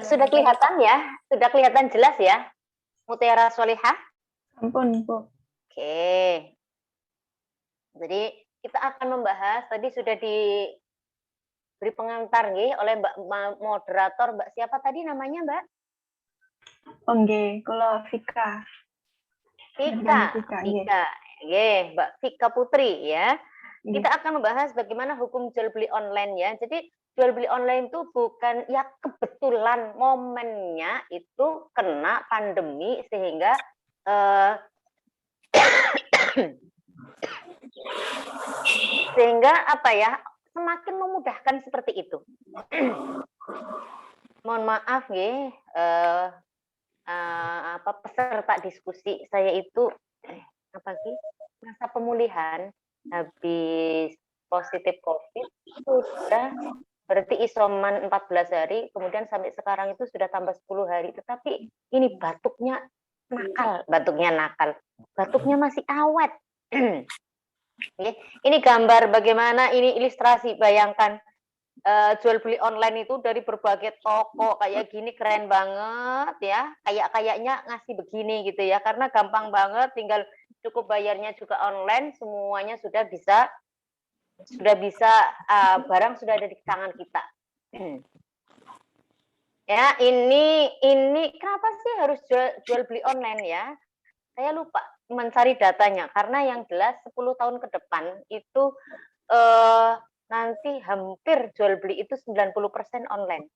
Sudah kelihatan ya? Sudah kelihatan jelas ya? Mutiara Solihah? Ampun, Bu. Oke. Jadi kita akan membahas, tadi sudah diberi pengantar nih oleh Mbak moderator, Mbak siapa tadi namanya, Mbak? Nggih, kula Vika. Vika. Mbak Vika Putri ya. Nggih. Kita akan membahas bagaimana hukum jual beli online ya. Jadi jual beli online itu bukan ya kebetulan momennya itu kena pandemi sehingga sehingga apa ya, semakin memudahkan seperti itu. Mohon maaf ya, peserta diskusi saya itu masa pemulihan habis positif COVID sudah berarti isoman 14 hari, kemudian sampai sekarang itu sudah tambah 10 hari, tetapi ini batuknya nakal, batuknya masih awet. Ini gambar bagaimana, ini ilustrasi, bayangkan jual beli online itu dari berbagai toko kayak gini, keren banget ya, kayaknya ngasih begini gitu ya, karena gampang banget, tinggal cukup bayarnya juga online, semuanya sudah bisa barang sudah ada di tangan kita. Ya, ini kenapa sih harus jual beli online ya? Saya lupa mencari datanya, karena yang jelas 10 tahun ke depan itu nanti hampir jual beli itu 90% online.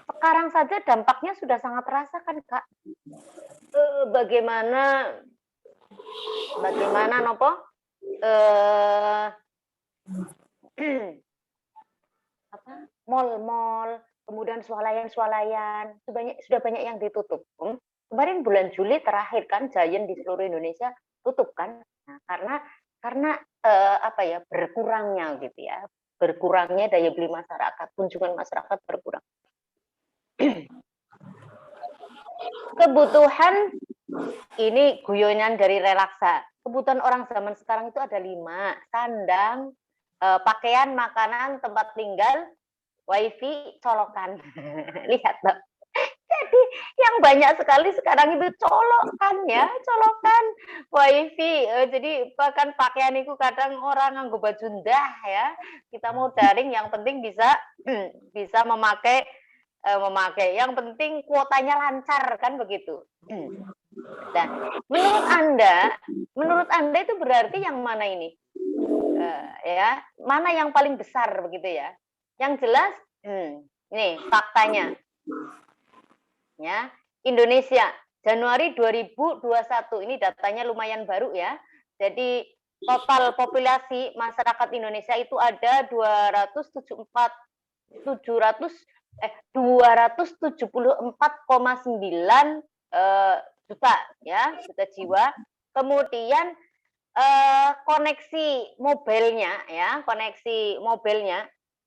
Sekarang saja dampaknya sudah sangat terasa kan, Kak? Bagaimana nopo? Mall-mall, kemudian swalayan, sudah banyak yang ditutup. Kemarin bulan Juli terakhir kan Giant di seluruh Indonesia tutup kan, nah, karena berkurangnya gitu ya, berkurangnya daya beli masyarakat, kunjungan masyarakat berkurang. Kebutuhan ini guyonan dari relaksa. Kebutuhan orang zaman sekarang itu ada 5: sandang, pakaian, makanan, tempat tinggal, wifi, colokan. Lihat, Mbak. Jadi yang banyak sekali sekarang itu colokan ya, colokan, wifi. Jadi bahkan pakaian itu kadang orang nganggo baju ndah ya. Kita mau daring, yang penting bisa memakai. Yang penting kuotanya lancar kan begitu. Nah, menurut Anda itu berarti yang mana ini? Ya, mana yang paling besar begitu ya? Yang jelas, nih faktanya. Ya, Indonesia Januari 2021 ini datanya lumayan baru ya. Jadi total populasi masyarakat Indonesia itu ada 274,9 juta ya, juta jiwa. Kemudian koneksi mobilnya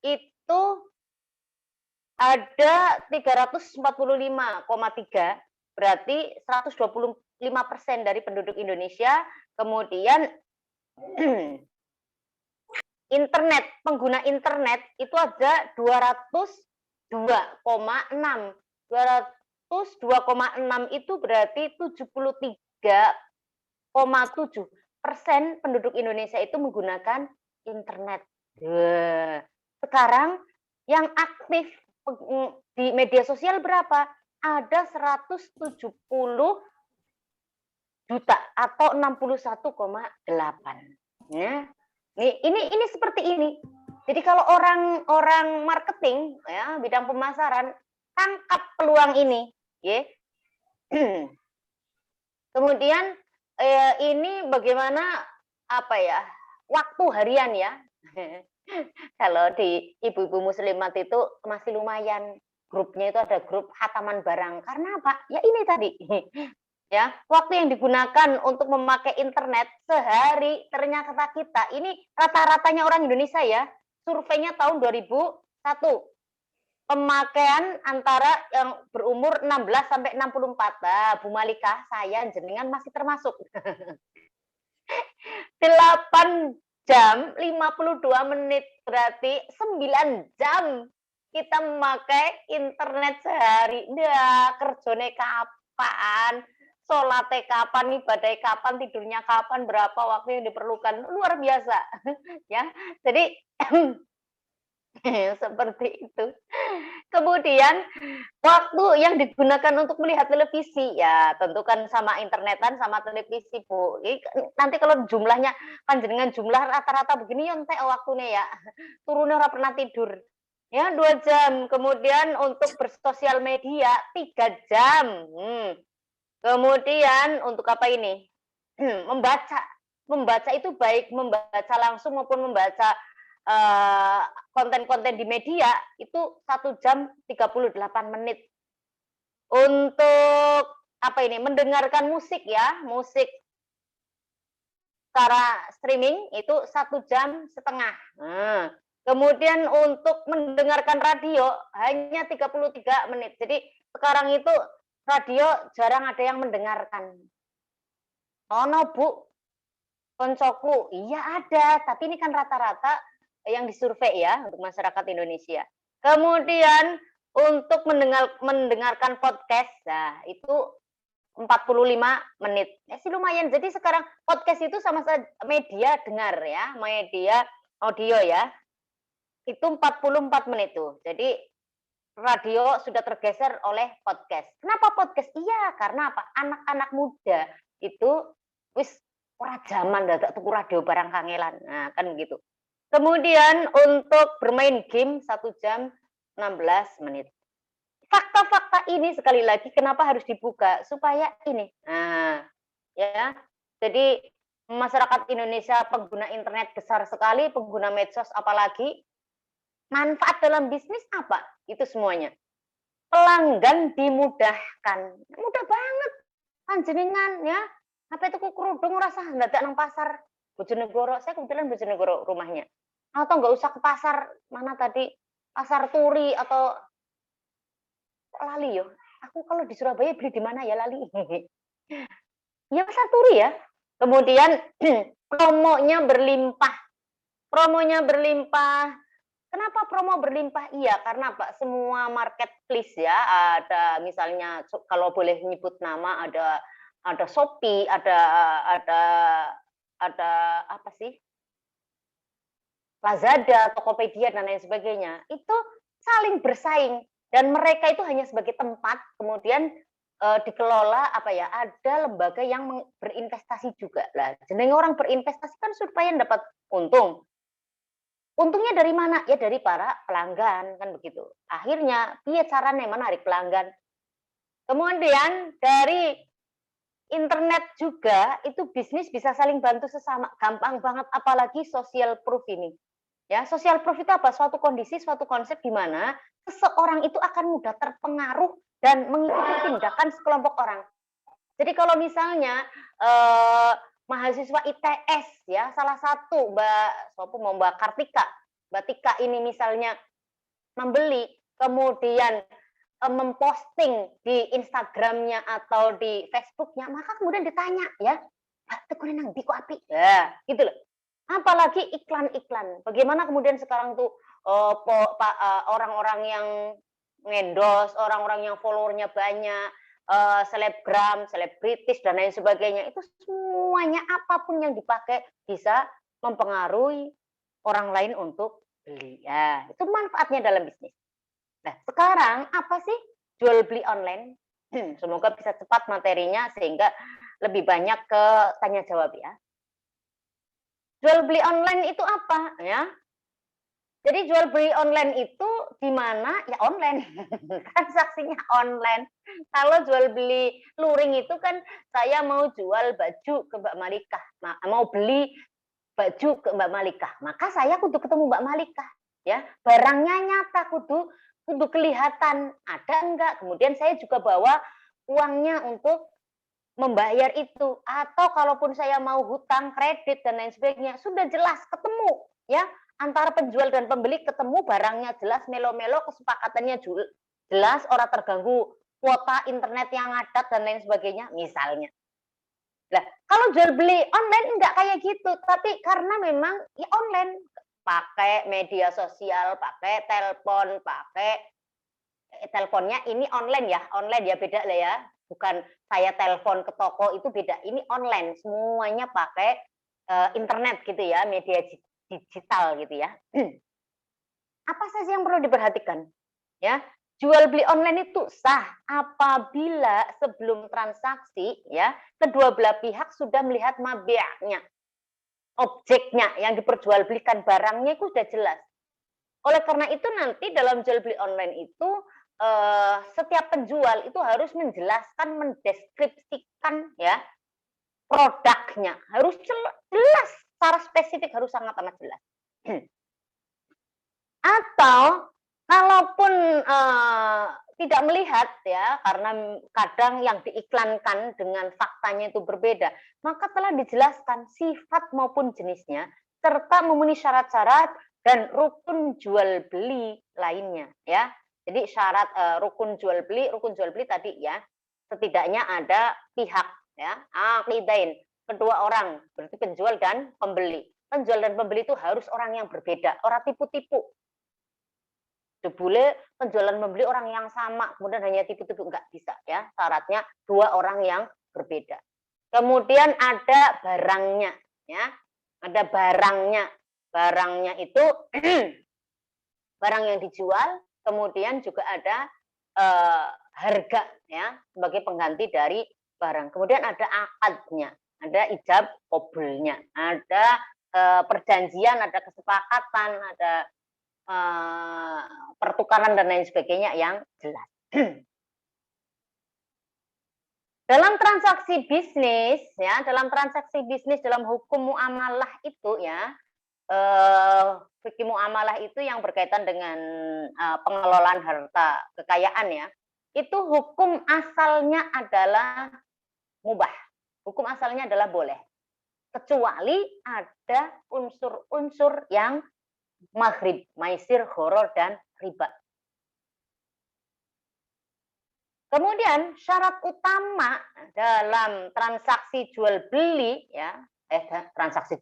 itu ada 345,3, berarti 125% dari penduduk Indonesia. Kemudian pengguna internet itu ada 202,6. 202,6 itu berarti 73,7% penduduk Indonesia itu menggunakan internet. Sekarang yang aktif di media sosial berapa? Ada 170 juta atau 61,8. Ya. Ini seperti ini. Jadi kalau orang marketing ya, bidang pemasaran, tangkap peluang ini, ya. Kemudian ini bagaimana waktu harian ya. Kalau di ibu-ibu muslimat itu masih lumayan, grupnya itu ada grup hataman barang. Karena apa? Ya ini tadi. Ya, waktu yang digunakan untuk memakai internet sehari, ternyata kita ini rata-ratanya orang Indonesia ya, surveinya tahun 2001. Pemakaian antara yang berumur 16 sampai 64. Nah, Bu Malika, saya jenengan masih termasuk. 8 jam 52 menit, berarti 9 jam kita memakai internet sehari. Nah, kerjone kapan? Sholatnya kapan, ibadahnya kapan, tidurnya kapan, berapa waktu yang diperlukan. Luar biasa. Ya. Jadi seperti itu. Kemudian waktu yang digunakan untuk melihat televisi, ya tentukan sama internetan sama televisi, Bu. Nanti kalau jumlahnya, panjenengan jumlah rata-rata begini, entek waktunya ya. Turunnya ora pernah tidur. Ya, 2 jam. Kemudian untuk bersosial media, 3 jam. Kemudian untuk apa ini? Membaca. Membaca itu baik membaca langsung maupun membaca konten-konten di media itu 1 jam 38 menit. Untuk apa ini? Mendengarkan musik ya, musik secara streaming itu 1,5 jam. Kemudian untuk mendengarkan radio hanya 33 menit. Jadi sekarang itu radio jarang ada yang mendengarkan. Ono Bu, koncoku, iya ada, tapi ini kan rata-rata yang disurvei ya untuk masyarakat Indonesia. Kemudian untuk mendengarkan podcast, nah itu 45 menit. Sih lumayan. Jadi sekarang podcast itu sama saja media dengar ya, media audio ya. Itu 44 menit tuh. Jadi radio sudah tergeser oleh podcast. Kenapa podcast? Iya, karena apa? Anak-anak muda itu wis ora zaman dadak tuku radio barang kangelan. Nah, kan begitu. Kemudian untuk bermain game 1 jam 16 menit. Fakta-fakta ini sekali lagi kenapa harus dibuka supaya ini. Nah, ya. Jadi masyarakat Indonesia pengguna internet besar sekali, pengguna medsos apalagi. Manfaat dalam bisnis apa? Itu semuanya. Pelanggan dimudahkan. Mudah banget. Panjenengan ya. Apa itu kerudung rasa ndadak nang pasar Bojonegoro. Saya kebetulan Bojonegoro rumahnya. Atau nggak usah ke pasar mana tadi? Pasar Turi atau lali yo. Aku kalau di Surabaya beli di mana ya lali. Ya pasar Turi ya. Kemudian promonya berlimpah. Promonya berlimpah. Kenapa promo berlimpah? Iya, karena Pak semua marketplace ya, ada misalnya kalau boleh nyebut nama ada Shopee, ada apa sih? Lazada, Tokopedia dan lain sebagainya. Itu saling bersaing dan mereka itu hanya sebagai tempat kemudian dikelola apa ya? Ada lembaga yang berinvestasi juga lah. Jenenge orang berinvestasi kan supaya dapat untung. Untungnya dari mana? Ya dari para pelanggan, kan begitu. Akhirnya, piye caranya menarik pelanggan? Kemudian dari internet juga, itu bisnis bisa saling bantu sesama. Gampang banget, apalagi social proof ini. Ya, social proof itu apa? Suatu kondisi, suatu konsep di mana seseorang itu akan mudah terpengaruh dan mengikuti tindakan sekelompok orang. Jadi kalau misalnya mahasiswa ITS ya, salah satu Mbak Kartika, Mbak Tika ini misalnya membeli, kemudian memposting di Instagramnya atau di Facebooknya, maka kemudian ditanya ya, Mbak tekune nang ndi kok apik? Ya, gitu loh. Apalagi iklan-iklan. Bagaimana kemudian sekarang tuh orang-orang yang ngendos, orang-orang yang followernya banyak, selebgram, selebritis dan lain sebagainya itu semuanya apapun yang dipakai bisa mempengaruhi orang lain untuk beli. Ya, itu manfaatnya dalam bisnis. Nah, sekarang apa sih jual beli online? Semoga bisa cepat materinya sehingga lebih banyak ke tanya jawab ya. Jual beli online itu apa ya? Jadi jual beli online itu di mana? Ya online. Transaksinya online. Kalau jual beli luring itu kan saya mau jual baju ke Mbak Malikah, mau beli baju ke Mbak Malikah, maka saya kudu ketemu Mbak Malikah, ya. Barangnya nyata, kudu kelihatan ada enggak. Kemudian saya juga bawa uangnya untuk membayar itu. Atau kalaupun saya mau hutang, kredit dan lain sebagainya, sudah jelas ketemu, ya. Antara penjual dan pembeli ketemu, barangnya jelas, melo-melo, kesepakatannya jelas, orang terganggu kuota internet yang ngadat dan lain sebagainya, misalnya. Lah, kalau jual beli online enggak kayak gitu, tapi karena memang ya online, pakai media sosial, pakai telepon, pakai teleponnya ini online ya beda lah ya. Bukan saya telepon ke toko itu beda. Ini online, semuanya pakai internet gitu ya, media digital gitu ya. Apa saja yang perlu diperhatikan? Ya, jual beli online itu sah apabila sebelum transaksi ya kedua belah pihak sudah melihat mabi'nya, objeknya yang diperjualbelikan barangnya itu sudah jelas. Oleh karena itu nanti dalam jual beli online itu setiap penjual itu harus menjelaskan, mendeskripsikan ya produknya, harus jelas, secara spesifik harus sangat amat jelas. Atau kalaupun tidak melihat ya, karena kadang yang diiklankan dengan faktanya itu berbeda, maka telah dijelaskan sifat maupun jenisnya, serta memenuhi syarat-syarat dan rukun jual beli lainnya ya. Jadi syarat rukun jual beli tadi ya, setidaknya ada pihak ya, aqidain, kedua orang, berarti penjual dan pembeli. Penjual dan pembeli itu harus orang yang berbeda, orang tipu-tipu. Boleh penjualan membeli orang yang sama, kemudian hanya tipu-tipu, nggak bisa ya. Syaratnya dua orang yang berbeda. Kemudian ada barangnya, ya. Ada barangnya. Barangnya itu barang yang dijual, kemudian juga ada harga ya sebagai pengganti dari barang. Kemudian ada akadnya, ada ijab kabulnya, ada perjanjian, ada kesepakatan, ada pertukaran dan lain sebagainya yang jelas. Dalam transaksi bisnis ya, dalam hukum muamalah itu ya, fikih muamalah itu yang berkaitan dengan pengelolaan harta kekayaan ya. Itu hukum asalnya adalah mubah. Hukum asalnya adalah boleh. Kecuali ada unsur-unsur yang maghrib, maisir, horor, dan riba. Kemudian syarat utama dalam transaksi jual beli ya, transaksi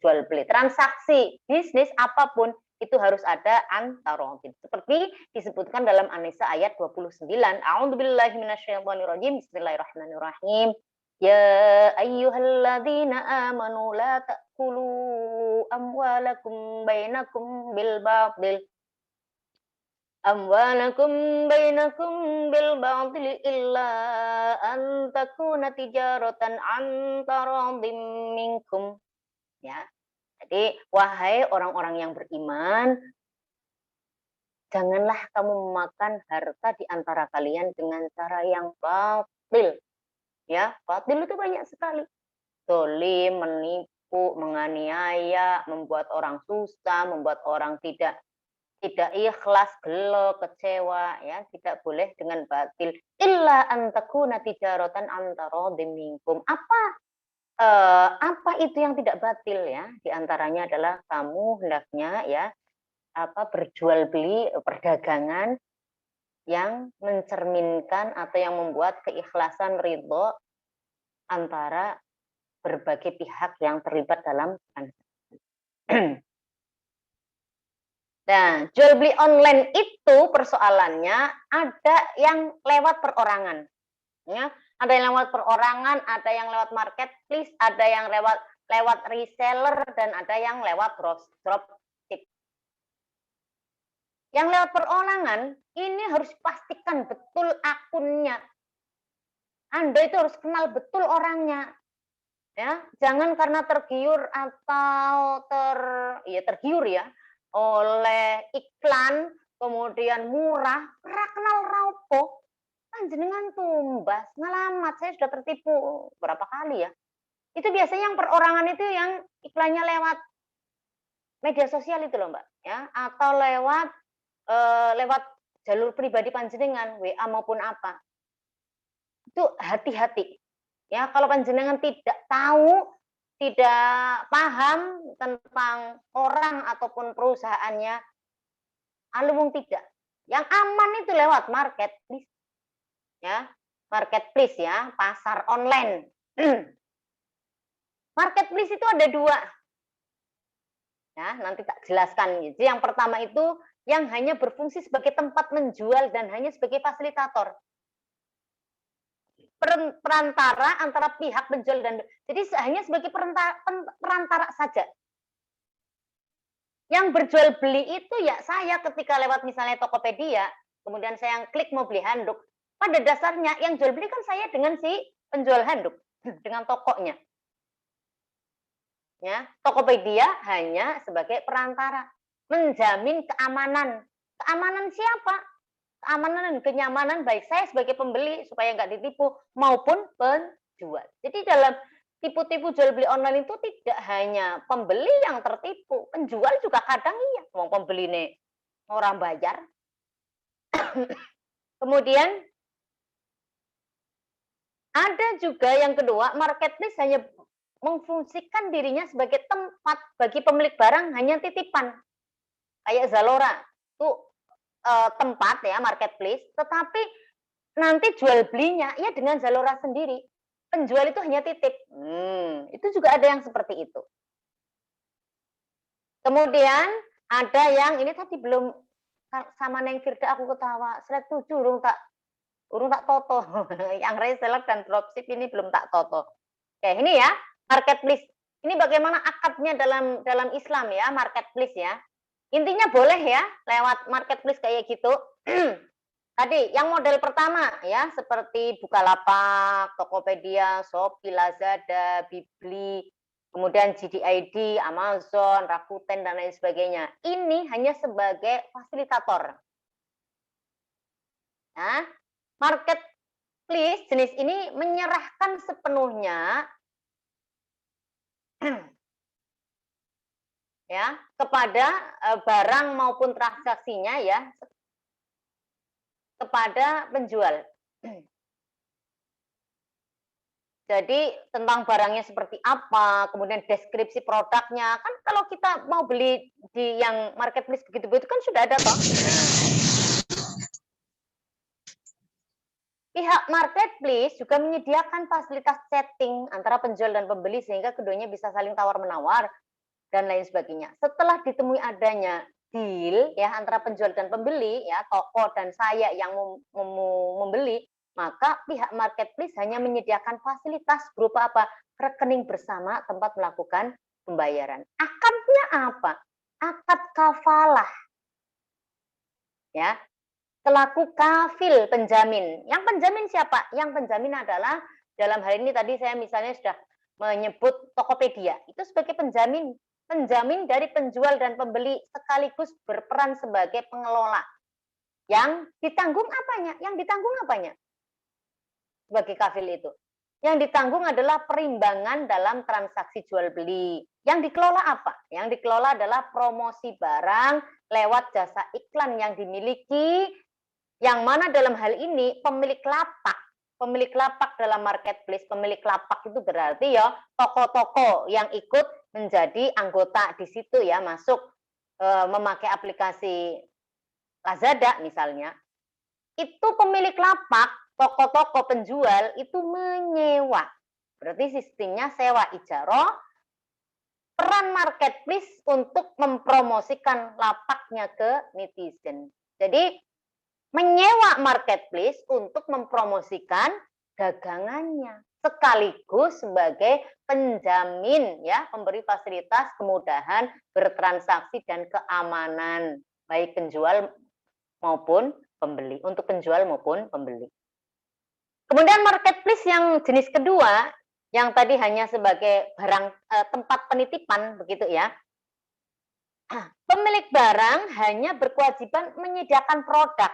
bisnis apapun itu harus ada antarodin. Seperti disebutkan dalam An-Nisa ayat 29. A'udzubillahi minasyaitonirrajim. Bismillahirrahmanirrahim. Ya ayyuhalladzina amanu la ta'kulu amwalakum bainakum bil batil bil batil illa an takuna tijaratan an taradhim minkum. Ya. Jadi wahai orang-orang yang beriman, janganlah kamu memakan harta di antara kalian dengan cara yang batil. Ya, batil itu banyak sekali. Zalim, menipu, menganiaya, membuat orang susah, membuat orang tidak ikhlas, gelo, kecewa, ya tidak boleh dengan batil. Illa antakuna tijaratan antarodhim minkum. Apa itu yang tidak batil ya? Di antaranya adalah kamu hendaknya ya berjual beli perdagangan yang mencerminkan atau yang membuat keikhlasan ridho antara berbagai pihak yang terlibat dalam transaksi. Nah, jual beli online itu persoalannya ada yang lewat perorangan. Ya, ada yang lewat perorangan, ada yang lewat marketplace, ada yang lewat reseller, dan ada yang lewat dropship. Yang lewat perorangan ini harus pastikan betul akunnya. Anda itu harus kenal betul orangnya. Ya, jangan karena tergiur atau tergiur ya oleh iklan, kemudian murah, ora kenal raupo, panjenengan tumbas, ngalamat, saya sudah tertipu berapa kali ya. Itu biasanya yang perorangan itu yang iklannya lewat media sosial itu loh Mbak, ya, atau lewat jalur pribadi panjenengan, WA maupun apa. Itu hati-hati. Ya, kalau panjenengan tidak tahu, tidak paham tentang orang ataupun perusahaannya, alumung tidak. Yang aman itu lewat marketplace. Ya, marketplace ya, pasar online. Marketplace itu ada dua. Ya, nanti tak jelaskan. Jadi yang pertama itu yang hanya berfungsi sebagai tempat menjual dan hanya sebagai fasilitator. Perantara antara pihak penjual dan jadi hanya sebagai perantara saja. Yang berjual beli itu ya saya ketika lewat misalnya Tokopedia, kemudian saya klik mau beli handuk, pada dasarnya yang jual beli kan saya dengan si penjual handuk, dengan tokonya. Ya, Tokopedia hanya sebagai perantara, menjamin keamanan. Keamanan siapa? Keamanan dan kenyamanan baik saya sebagai pembeli supaya nggak ditipu maupun penjual. Jadi dalam tipu-tipu jual beli online itu tidak hanya pembeli yang tertipu, penjual juga kadang iya. Mau pembeli nih orang bayar. Kemudian ada juga yang kedua, marketplace hanya memfungsikan dirinya sebagai tempat bagi pemilik barang hanya titipan. Kayak Zalora, itu tempat ya marketplace, tetapi nanti jual belinya ya dengan Zalora sendiri. Penjual itu hanya titip. Itu juga ada yang seperti itu. Kemudian ada yang ini tadi belum sama Neng Firda aku ketawa. Slide 7 urung tak toto. Yang reseller dan dropship ini belum tak toto. Oke, ini ya marketplace. Ini bagaimana akadnya dalam Islam ya, marketplace ya. Intinya boleh ya lewat marketplace kayak gitu. Tadi yang model pertama ya seperti Bukalapak, Tokopedia, Shopee, Lazada, Bibli, kemudian GDID, Amazon, Rakuten dan lain sebagainya. Ini hanya sebagai fasilitator. Nah, marketplace jenis ini menyerahkan sepenuhnya ya kepada barang maupun transaksinya ya kepada penjual. Jadi tentang barangnya seperti apa, kemudian deskripsi produknya, kan kalau kita mau beli di yang marketplace begitu-begitu kan sudah ada toh. Pihak marketplace juga menyediakan fasilitas chatting antara penjual dan pembeli sehingga keduanya bisa saling tawar-menawar dan lain sebagainya. Setelah ditemui adanya deal ya antara penjual dan pembeli ya, toko dan saya yang membeli, maka pihak marketplace hanya menyediakan fasilitas berupa apa? Rekening bersama tempat melakukan pembayaran. Akadnya apa? Akad kafalah. Ya. Selaku kafil penjamin. Yang penjamin siapa? Yang penjamin adalah dalam hal ini tadi saya misalnya sudah menyebut Tokopedia. Itu sebagai penjamin. Penjamin dari penjual dan pembeli sekaligus berperan sebagai pengelola. Yang ditanggung apanya? Yang ditanggung apanya? Sebagai kafil itu. Yang ditanggung adalah perimbangan dalam transaksi jual beli. Yang dikelola apa? Yang dikelola adalah promosi barang lewat jasa iklan yang dimiliki, yang mana dalam hal ini pemilik lapak dalam marketplace, pemilik lapak itu berarti ya toko-toko yang ikut menjadi anggota di situ ya, masuk memakai aplikasi Lazada misalnya. Itu pemilik lapak, toko-toko penjual itu menyewa. Berarti sistemnya sewa ijaroh, peran marketplace untuk mempromosikan lapaknya ke netizen. Jadi menyewa marketplace untuk mempromosikan dagangannya sekaligus sebagai penjamin ya, pemberi fasilitas kemudahan bertransaksi dan keamanan baik penjual maupun pembeli, untuk penjual maupun pembeli. Kemudian marketplace yang jenis kedua yang tadi hanya sebagai barang tempat penitipan begitu ya. Pemilik barang hanya berkewajiban menyediakan produk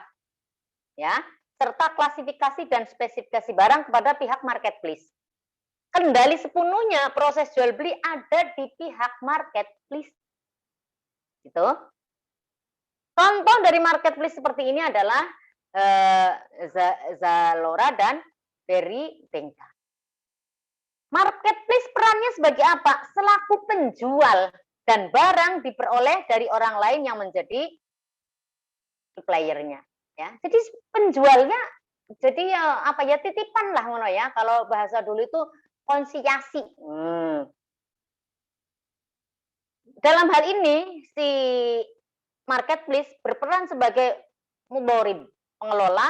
ya, serta klasifikasi dan spesifikasi barang kepada pihak marketplace. Kendali sepenuhnya proses jual beli ada di pihak marketplace. Gitu. Contoh dari marketplace seperti ini adalah Zalora dan Berry-Bengka. Marketplace perannya sebagai apa? Selaku penjual dan barang diperoleh dari orang lain yang menjadi suppliernya. Ya, jadi penjualnya jadi ya apa ya titipan lah ngono ya. Kalau bahasa dulu itu konsinyasi. dalam hal ini si marketplace berperan sebagai mudharib, pengelola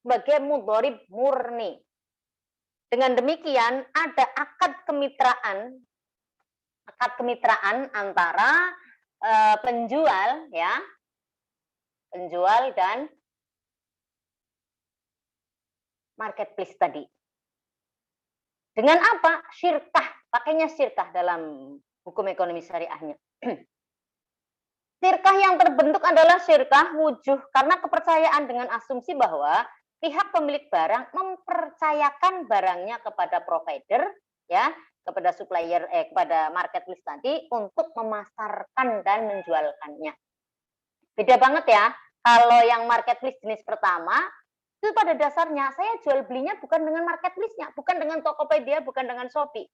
sebagai mudharib murni. Dengan demikian ada akad kemitraan antara penjual dan marketplace tadi. Dengan apa? Syirkah, pakainya syirkah dalam hukum ekonomi syariahnya. Syirkah yang terbentuk adalah syirkah wujuh karena kepercayaan dengan asumsi bahwa pihak pemilik barang mempercayakan barangnya kepada provider, ya, kepada supplier, kepada marketplace tadi untuk memasarkan dan menjualkannya. Beda banget ya, kalau yang marketplace jenis pertama, itu pada dasarnya saya jual belinya bukan dengan marketplace-nya, bukan dengan Tokopedia, bukan dengan Shopee.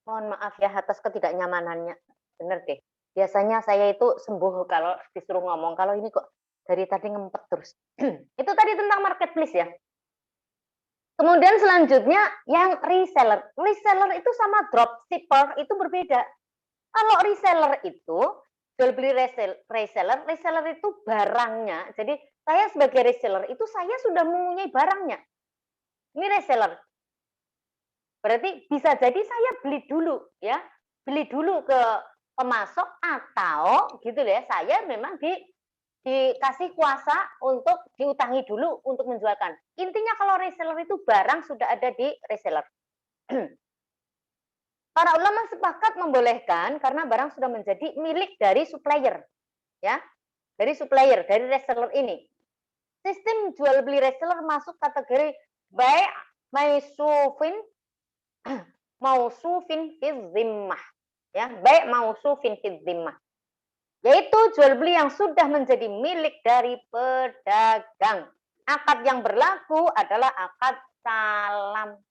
Mohon maaf ya atas ketidaknyamanannya. Bener deh. Biasanya saya itu sembuh kalau disuruh ngomong. Kalau ini kok dari tadi ngempet terus. Itu tadi tentang marketplace ya. Kemudian selanjutnya yang reseller. Reseller itu sama dropshipper itu berbeda. Kalau reseller itu jual beli reseller itu barangnya. Jadi saya sebagai reseller itu saya sudah mempunyai barangnya. Ini reseller. Berarti bisa jadi saya beli dulu ya. Beli dulu ke pemasok atau gitu ya. Saya memang dikasih kuasa untuk diutangi dulu untuk menjualkan. Intinya kalau reseller itu barang sudah ada di reseller. Para ulama sepakat membolehkan karena barang sudah menjadi milik dari supplier. Ya, dari supplier, dari reseller ini. Sistem jual beli reseller masuk kategori bai' mausufin fi zimmah. Ya, bai' mausufin fi zimmah. Yaitu jual beli yang sudah menjadi milik dari pedagang. Akad yang berlaku adalah akad salam.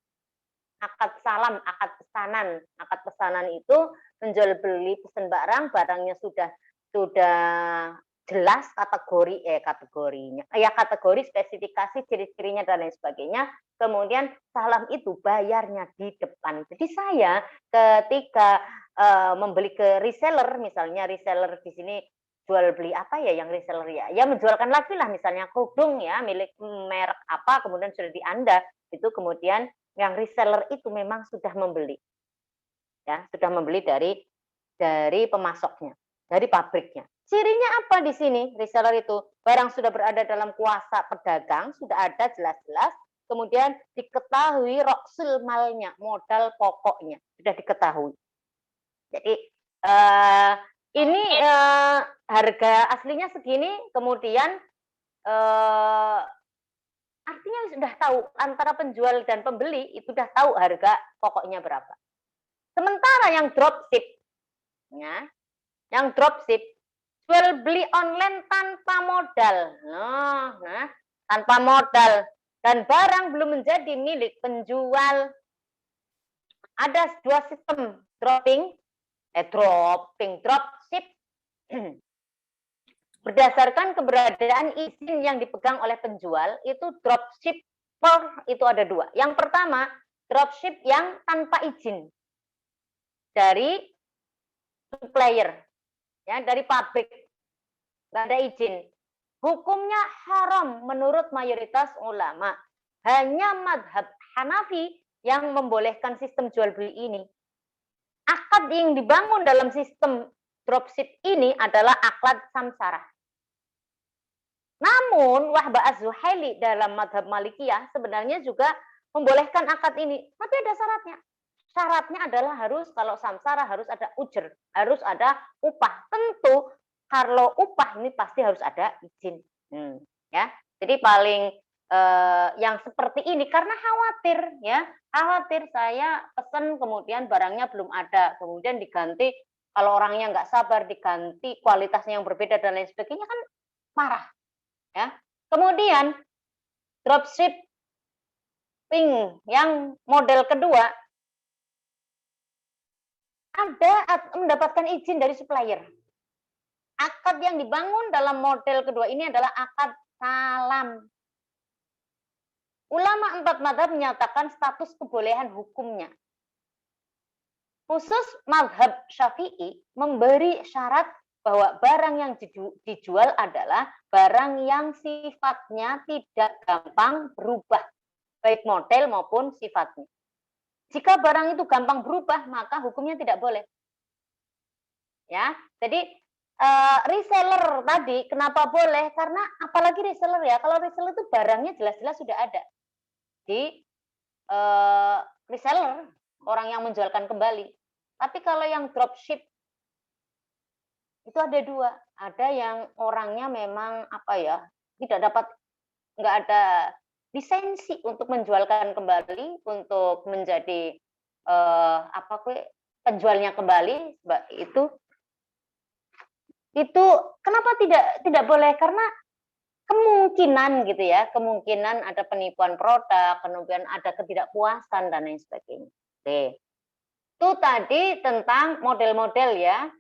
Akad pesanan. Akad pesanan itu menjual beli pesan barang, barangnya sudah jelas kategorinya. Ya kategori, spesifikasi, ciri-cirinya dan lain sebagainya. Kemudian salam itu bayarnya di depan. Jadi saya ketika membeli ke reseller, misalnya reseller di sini jual beli apa ya yang reseller ya? Ya menjualkan lagi lah misalnya kerudung ya milik merek apa, kemudian sudah di Anda, itu kemudian yang reseller itu memang sudah membeli. Ya, sudah membeli dari pemasoknya, dari pabriknya. Cirinya apa di sini reseller itu? Barang sudah berada dalam kuasa pedagang, sudah ada jelas-jelas, kemudian diketahui roksul malnya, modal pokoknya, sudah diketahui. Jadi ini harga aslinya segini, kemudian artinya sudah tahu antara penjual dan pembeli itu sudah tahu harga pokoknya berapa. Sementara yang dropship, ya, yang dropship jual beli online tanpa modal, tanpa modal dan barang belum menjadi milik penjual. Ada dua sistem dropship berdasarkan keberadaan izin yang dipegang oleh penjual. Itu dropshipper itu ada dua. Yang pertama dropship yang tanpa izin dari supplier, ya, dari pabrik, nggak ada izin. Hukumnya haram menurut mayoritas ulama. Hanya madhab Hanafi yang membolehkan sistem jual beli ini. Akad yang dibangun dalam sistem dropship ini adalah akad samsara. Namun Wahbah Az-Zuhaili dalam madhab Malikiyah sebenarnya juga membolehkan akad ini, tapi ada syaratnya. Syaratnya adalah harus kalau samsara harus ada ujr, harus ada upah. Tentu kalau upah ini pasti harus ada izin. Ya, jadi paling yang seperti ini karena khawatir saya pesan kemudian barangnya belum ada, kemudian diganti, kalau orangnya nggak sabar diganti kualitasnya yang berbeda dan lain sebagainya kan marah. Ya, kemudian dropshipping yang model kedua ada mendapatkan izin dari supplier. Akad yang dibangun dalam model kedua ini adalah akad salam. Ulama 4 mazhab menyatakan status kebolehan hukumnya. Khusus mazhab Syafi'i memberi syarat bahwa barang yang dijual adalah barang yang sifatnya tidak gampang berubah, baik model maupun sifatnya. Jika barang itu gampang berubah, maka hukumnya tidak boleh. Ya, jadi reseller tadi kenapa boleh? Karena apalagi reseller ya, kalau reseller itu barangnya jelas-jelas sudah ada di reseller, orang yang menjualkan kembali. Tapi kalau yang dropship itu ada dua, ada yang orangnya memang apa ya, tidak dapat, nggak ada lisensi untuk menjualkan kembali, untuk menjadi penjualnya kembali, itu kenapa tidak boleh? Karena kemungkinan gitu ya, kemungkinan ada penipuan produk, kemudian ada ketidakpuasan dan lain sebagainya. Oke. Itu tadi tentang model-model ya,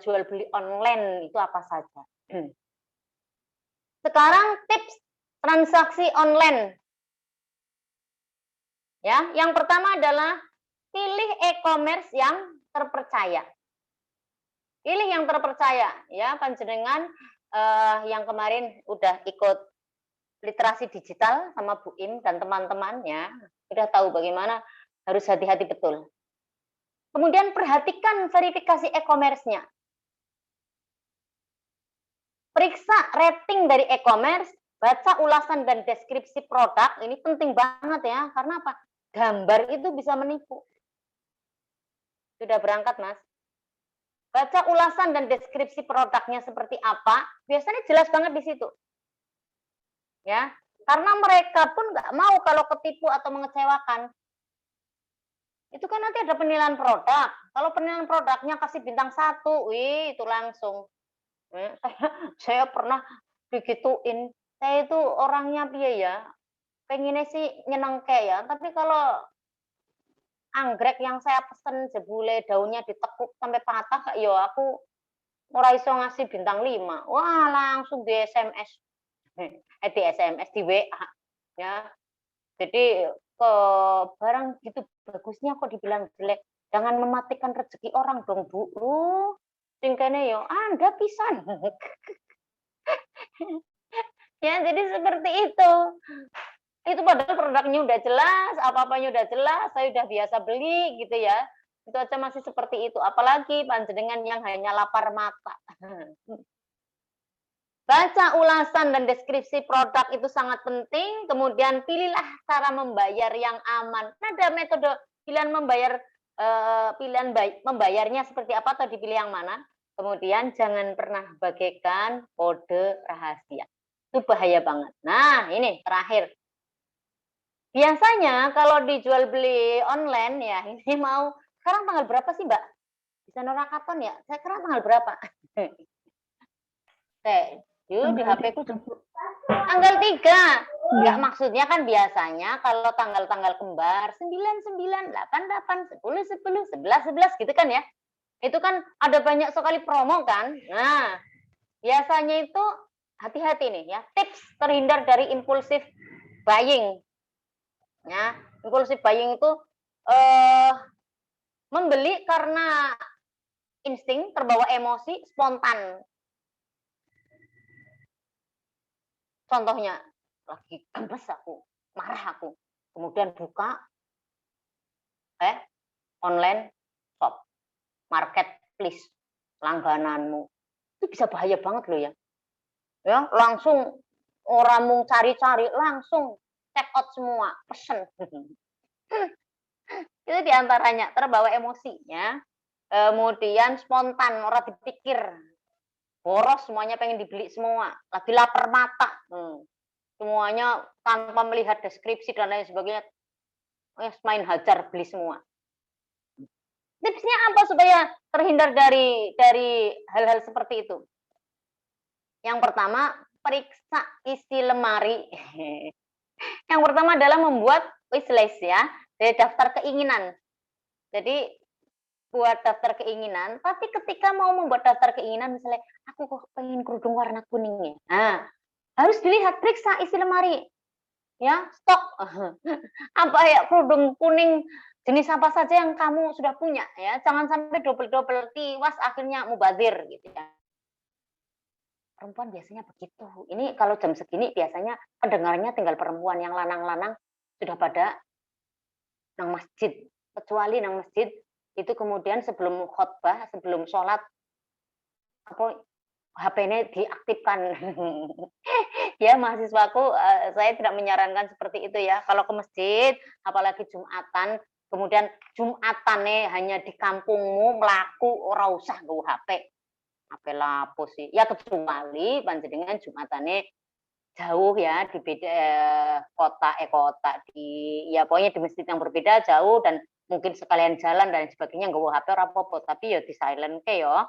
jual beli online itu apa saja. Sekarang tips transaksi online. Ya, yang pertama adalah pilih e-commerce yang terpercaya. Pilih yang terpercaya ya, panjenengan yang kemarin udah ikut literasi digital sama Bu Im dan teman-temannya, udah tahu bagaimana harus hati-hati betul. Kemudian perhatikan verifikasi e-commerce-nya. Periksa rating dari e-commerce, baca ulasan dan deskripsi produk, ini penting banget ya, karena apa? Gambar itu bisa menipu. Sudah berangkat, Mas? Baca ulasan dan deskripsi produknya seperti apa, biasanya jelas banget di situ. Ya, karena mereka pun nggak mau kalau ketipu atau mengecewakan. Itu kan nanti ada penilaian produk. Kalau penilaian produknya kasih bintang 1, wih itu langsung. Saya pernah digituin. Saya itu orangnya piye ya, pengennya sih nyenengke ya, tapi kalau anggrek yang saya pesen jebule daunnya ditekuk sampai patah, yo aku ora iso ngasih bintang 5. Wah, langsung di SMS. Di SMS, di WA. Ya. Jadi ke barang gitu bagusnya kok dibilang jelek. Jangan mematikan rezeki orang dong, Bu. Sing kene yo Anda pisan. Ya, jadi seperti itu. Itu padahal produknya udah jelas, apa-apanya udah jelas, saya udah biasa beli gitu ya. Itu aja masih seperti itu, apalagi panjenengan yang hanya lapar mata. Baca ulasan dan deskripsi produk itu sangat penting, kemudian pilihlah cara membayar yang aman. Ada metode pilihan membayarnya seperti apa atau dipilih yang mana. Kemudian jangan pernah bagaikan kode rahasia. Itu bahaya banget. Nah, ini terakhir. Biasanya kalau dijual beli online ya, ini mau sekarang tanggal berapa sih, Mbak? Bisa norakaton ya? Saya kira tanggal berapa? Yuk di HP-ku tanggal 3. Enggak, maksudnya kan biasanya kalau tanggal-tanggal kembar 99, 88, 10, 10, 11, 11 gitu kan ya. Itu kan ada banyak sekali promo kan. Nah, biasanya itu hati-hati nih ya. Tips terhindar dari impulsif buying. Ya, impulsif buying itu membeli karena insting, terbawa emosi, spontan. Contohnya, lagi gemes aku, marah aku, kemudian buka online shop, marketplace, langgananmu. Itu bisa bahaya banget loh ya. Ya, langsung orang mau cari-cari, langsung check out semua, pesen. Itu diantaranya terbawa emosinya, kemudian spontan, orang dipikir, boros semuanya pengen dibeli semua, lagi lapar mata, semuanya tanpa melihat deskripsi dan lain sebagainya, main hajar beli semua. Tipsnya apa supaya terhindar dari hal-hal seperti itu? Yang pertama, periksa isi lemari. Yang pertama adalah membuat wishlist ya, dari daftar keinginan. Jadi buat daftar keinginan, tapi ketika mau membuat daftar keinginan, misalnya aku kok pengen kerudung warna kuning ya, nah harus dilihat, periksa isi lemari. ya, stok. Apa ya, kerudung kuning jenis apa saja yang kamu sudah punya ya, jangan sampai double-double, tiwas akhirnya mubazir gitu ya. Perempuan biasanya begitu. Ini kalau jam segini biasanya pendengarnya tinggal perempuan, yang lanang-lanang sudah pada nang masjid. Kecuali nang masjid itu kemudian sebelum khotbah, sebelum sholat, apa HP-nya diaktifkan. Ya mahasiswaku, saya tidak menyarankan seperti itu ya. Kalau ke masjid, apalagi Jumatan, kemudian Jumatane hanya di kampungmu melaku, ora usah nggawa HP. HP lapo sih. Ya kecuali panjenengan Jumatane jauh ya di beda kota di ya pokoknya di masjid yang berbeda jauh dan mungkin sekalian jalan dan sebagainya nggawa HP ora apa-apa, tapi ya di silent ke ya.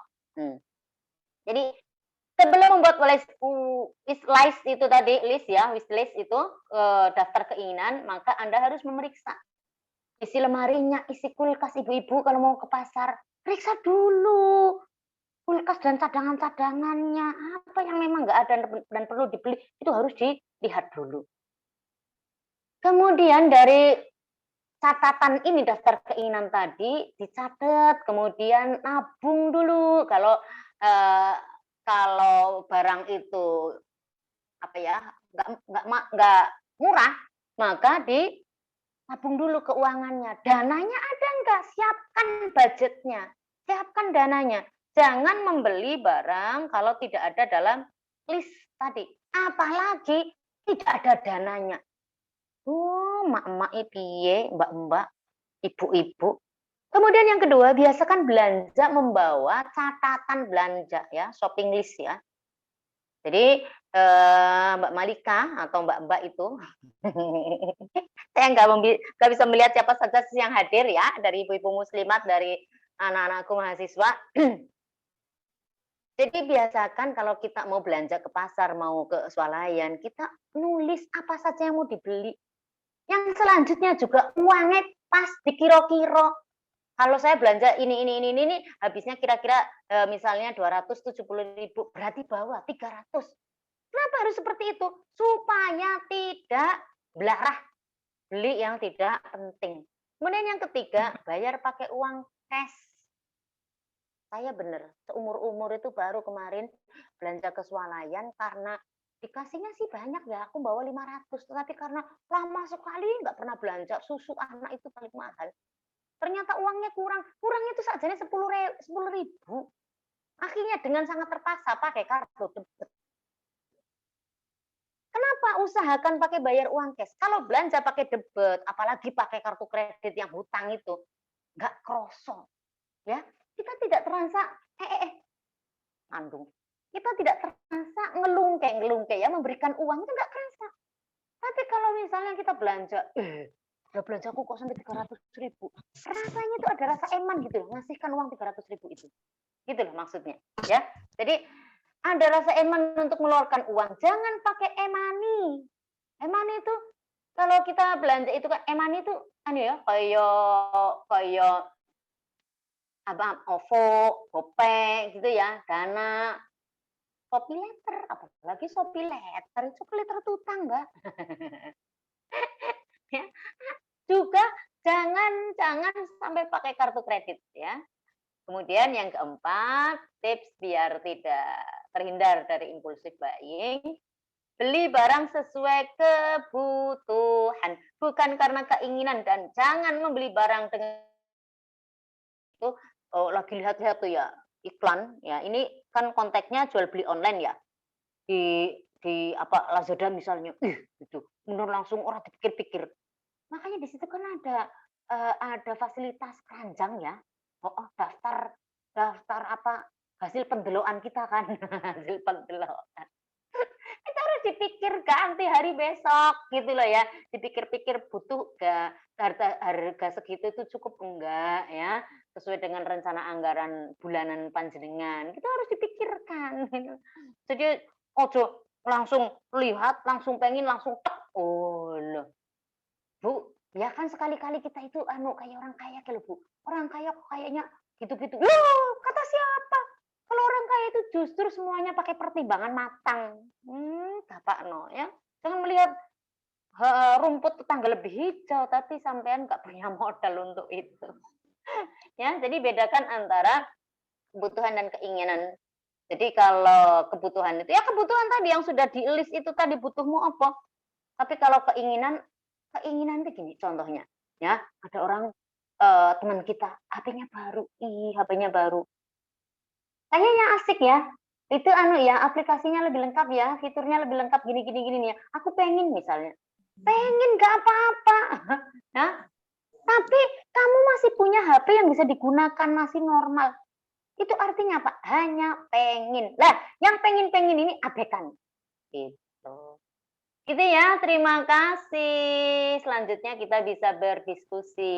Jadi sebelum membuat list itu tadi, wishlist itu daftar keinginan, maka Anda harus memeriksa isi lemarinya, isi kulkas ibu-ibu kalau mau ke pasar, periksa dulu kulkas dan cadangan-cadangannya, apa yang memang nggak ada dan perlu dibeli, itu harus dilihat dulu. Kemudian dari catatan ini, daftar keinginan tadi, dicatat, kemudian nabung dulu. Kalau barang itu apa ya nggak murah, maka ditabung dulu keuangannya. Dananya ada nggak? Siapkan budgetnya, siapkan dananya. Jangan membeli barang kalau tidak ada dalam list tadi. Apalagi tidak ada dananya. Mak-mak piye, mbak-mbak, ibu-ibu. Kemudian yang kedua, biasakan belanja membawa catatan belanja ya, shopping list ya. Jadi Mbak Malika atau Mbak-mbak itu, saya nggak bisa melihat siapa saja sih yang hadir ya, dari ibu-ibu muslimat, dari anak-anakku mahasiswa. Jadi biasakan kalau kita mau belanja ke pasar, mau ke swalayan, kita nulis apa saja yang mau dibeli. Yang selanjutnya juga uangnya pas dikira-kira. Kalau saya belanja ini, habisnya kira-kira misalnya 270.000, berarti bawa 300. Kenapa harus seperti itu? Supaya tidak belarah beli yang tidak penting. Kemudian yang ketiga, bayar pakai uang cash. Saya bener, seumur-umur itu baru kemarin belanja ke swalayan karena dikasihnya sih banyak ya, aku bawa 500, tetapi karena lama sekali nggak pernah belanja, susu anak itu paling mahal. Ternyata uangnya kurang itu sajanya 10.000. Akhirnya dengan sangat terpaksa pakai kartu debit. Kenapa usahakan pakai bayar uang cash? Kalau belanja pakai debit, apalagi pakai kartu kredit yang hutang itu, nggak kroso, ya. Kita tidak terasa, Andung. Kita tidak terasa ngelungke ya, memberikan uang itu nggak kerasa. Tapi kalau misalnya kita belanja, udah belanjaku kok sampai 300.000. Rasanya itu ada rasa eman gitu loh, ngasihkan uang 300.000 itu. Gitu loh maksudnya, ya. Jadi ada rasa eman untuk mengeluarkan uang. Jangan pakai e-money. E-money itu kalau kita belanja itu kan e-money itu ya kayak apa OVO, GoPay gitu ya, Dana, ShopeeLetter, apalagi ShopeeLetter, ShopeeLetter itu utang, Mbak. Ya. Juga jangan sampai pakai kartu kredit ya. Kemudian yang keempat, tips biar tidak terhindar dari impulsif buying, beli barang sesuai kebutuhan, bukan karena keinginan, dan jangan membeli barang dengan itu lagi lihat-lihat tuh ya iklan ya. Ini kan konteksnya jual beli online ya. Di apa Lazada misalnya, gitu. Bener langsung orang dipikir-pikir. Makanya di situ kan ada fasilitas keranjang ya. Daftar apa hasil pendelokan kita kan, hasil pendelokan. Itu harus dipikir ganti hari besok gitu loh ya. Dipikir-pikir butuh harga segitu itu cukup enggak ya, sesuai dengan rencana anggaran bulanan panjenengan. Kita harus dipikirkan. Jadi ojo langsung lihat, langsung pengen, langsung tek. Oh loh. Bu, ya kan sekali-kali kita itu kayak orang kaya gitu, Bu. Orang kaya kok kayaknya gitu-gitu. Loh, kata siapa? Kalau orang kaya itu justru semuanya pakai pertimbangan matang. Bapak no ya. Jangan melihat rumput tetangga lebih hijau, tapi sampean nggak punya modal untuk itu. Ya, jadi bedakan antara kebutuhan dan keinginan. Jadi kalau kebutuhan itu, ya kebutuhan tadi yang sudah di-list itu tadi butuhmu apa. Tapi kalau keinginan itu gini contohnya, ya ada orang teman kita HP-nya baru, HP-nya baru. Kayaknya asik ya. Itu ya aplikasinya lebih lengkap ya, fiturnya lebih lengkap gini ya. Aku pengen misalnya. Pengen nggak apa-apa. Nah, tapi kamu masih punya HP yang bisa digunakan masih normal. Itu artinya apa? Hanya pengen. Lah, yang pengen-pengen ini abaikan. Gitu. Gitu ya, terima kasih. Selanjutnya kita bisa berdiskusi.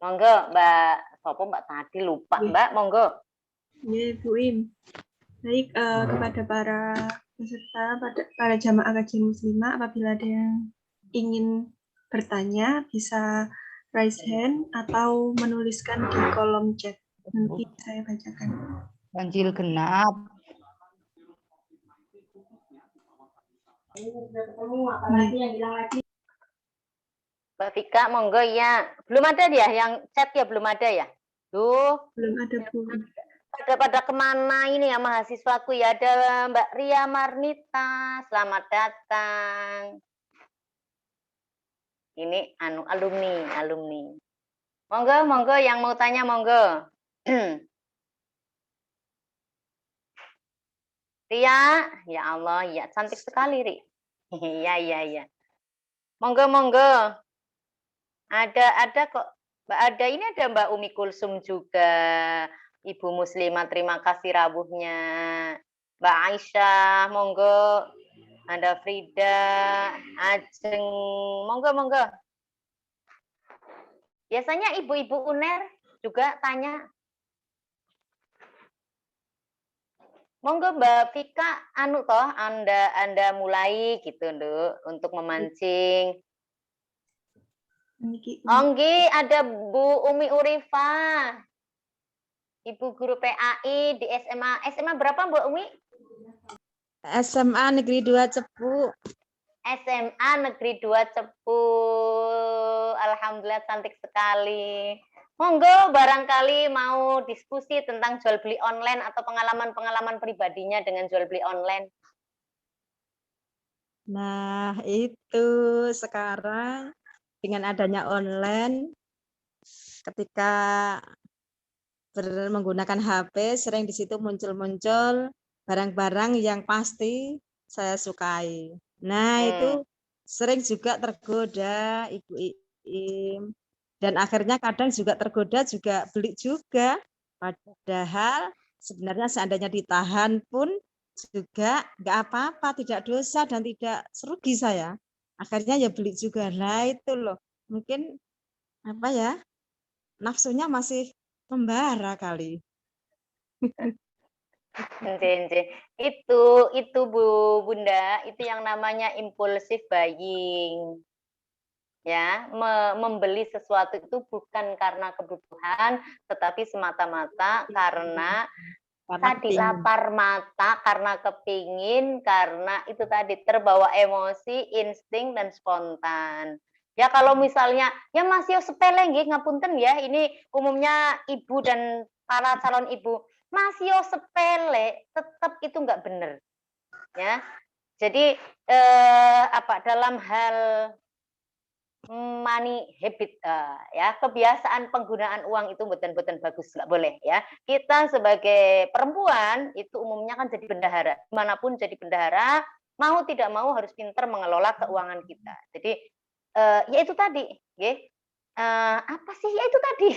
Monggo, Mbak. Sopo Mbak tadi lupa, Mbak. Monggo. Ya, Bu Im. Baik, kepada para peserta, para jamaah kajian muslimah, apabila ada yang ingin bertanya, bisa raise hand atau menuliskan di kolom chat. Nanti saya bacakan. Ganjil genap. Mbak Vika, monggo ya. Belum ada ya yang chat ya, belum ada ya? Duh. Belum ada, Bu. Pada kemana ini ya mahasiswaku ya? Ada Mbak Ria Marnita, selamat datang. Ini alumni. Monggo yang mau tanya monggo. Ria, ya Allah, ya cantik sekali Ri. Iya. Monggo. Ada kok. Ada Mbak Umi Kulsum juga. Ibu Muslimah, terima kasih rawuhnya. Mbak Aisyah, monggo. Ada Frida, Ajeng, monggo. Biasanya ibu-ibu UNER juga tanya. Monggo Mbak Vika, Anda mulai gitu, Nduk, untuk memancing. Onggi, ada Bu Umi Urifa. Ibu guru PAI di SMA. SMA berapa, Mbak Umi? SMA Negeri 2 Cepu. SMA Negeri 2 Cepu. Alhamdulillah cantik sekali. Monggo barangkali mau diskusi tentang jual beli online atau pengalaman-pengalaman pribadinya dengan jual beli online. Nah, itu sekarang dengan adanya online, ketika menggunakan HP, sering di situ muncul barang-barang yang pasti saya sukai. Nah, itu sering juga tergoda, Ibu Iim. Dan akhirnya kadang juga tergoda juga beli juga. Padahal sebenarnya seandainya ditahan pun juga nggak apa-apa, tidak dosa dan tidak serugi saya. Akhirnya ya beli juga. Nah, itu loh. Mungkin apa ya? Nafsunya masih membara kali. Itu Bunda, itu yang namanya impulsive buying. Ya, membeli sesuatu itu bukan karena kebutuhan, tetapi semata-mata karena tadi lapar mata, karena kepingin, karena itu tadi terbawa emosi, insting dan spontan. Ya kalau misalnya ya masih sepele nggih ngapunten ya, ini umumnya ibu dan para calon ibu masih sepele, tetap itu nggak benar. Ya. Jadi dalam hal money habit ya, kebiasaan penggunaan uang itu betul-betul bagus, nggak boleh ya. Kita sebagai perempuan itu umumnya kan jadi bendahara, dimanapun jadi bendahara, mau tidak mau harus pintar mengelola keuangan kita. Jadi ya itu tadi ya, apa sih ya itu tadi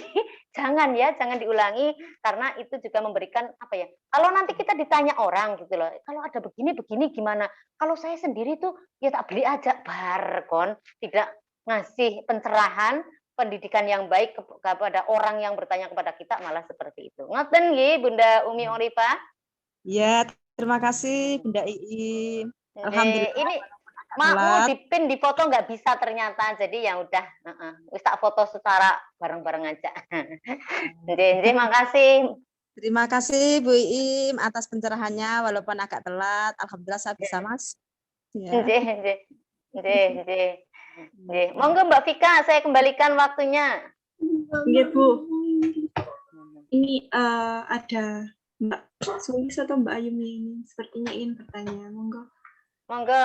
jangan diulangi, karena itu juga memberikan apa ya, kalau nanti kita ditanya orang gitu loh, kalau ada begini gimana, kalau saya sendiri tuh ya tak beli aja barkon, tidak ngasih pencerahan, pendidikan yang baik kepada orang yang bertanya kepada kita, malah seperti itu. Ngoten nggih Bunda Umi Urifa? Ya, terima kasih Bunda Iim. Alhamdulillah. Ini mau dipin di foto nggak bisa ternyata, jadi ya udah, wis tak foto secara bareng-bareng aja. Terima kasih. Terima kasih Bu Iim atas pencerahannya, walaupun agak telat. Alhamdulillah saya bisa Mas. Ya. Nggih, nggih. Nggih. Monggo Mbak Vika, saya kembalikan waktunya. Iya, Bu. Ini ada Mbak Sulis atau Mbak Ayumi ini sepertinya ingin bertanya. Monggo. Monggo.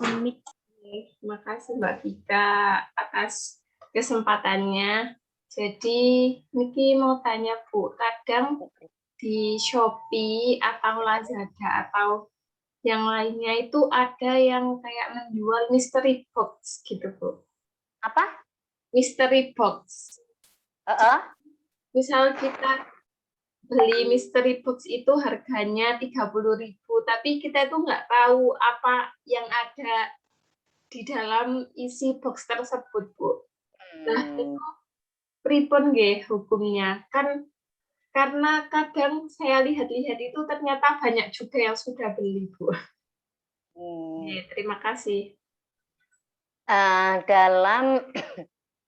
Unik. Terima kasih Mbak Vika atas kesempatannya. Jadi Niki mau tanya Bu, kadang di Shopee atau Lazada atau yang lainnya itu ada yang kayak menjual mystery box gitu Bu. Apa? Mystery box. Misal kita beli mystery box itu harganya 30.000, tapi kita itu nggak tahu apa yang ada di dalam isi box tersebut, Bu. Nah, itu pripun nggih hukumnya? Kan karena kadang saya lihat-lihat itu ternyata banyak juga yang sudah beli, Bu. Terima kasih. Dalam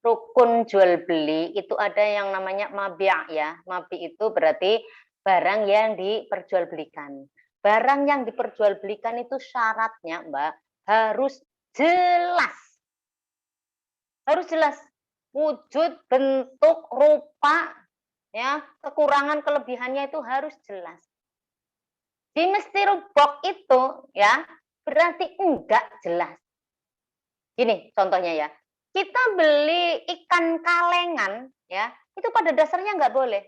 rukun jual beli itu ada yang namanya mabi' ya. Mabi' itu berarti barang yang diperjualbelikan. Barang yang diperjualbelikan itu syaratnya, Mbak, harus jelas. Harus jelas. Wujud, bentuk, rupa, ya, kekurangan, kelebihannya itu harus jelas. Di mystery box itu ya berarti enggak jelas. Gini contohnya ya. Kita beli ikan kalengan, ya, itu pada dasarnya nggak boleh.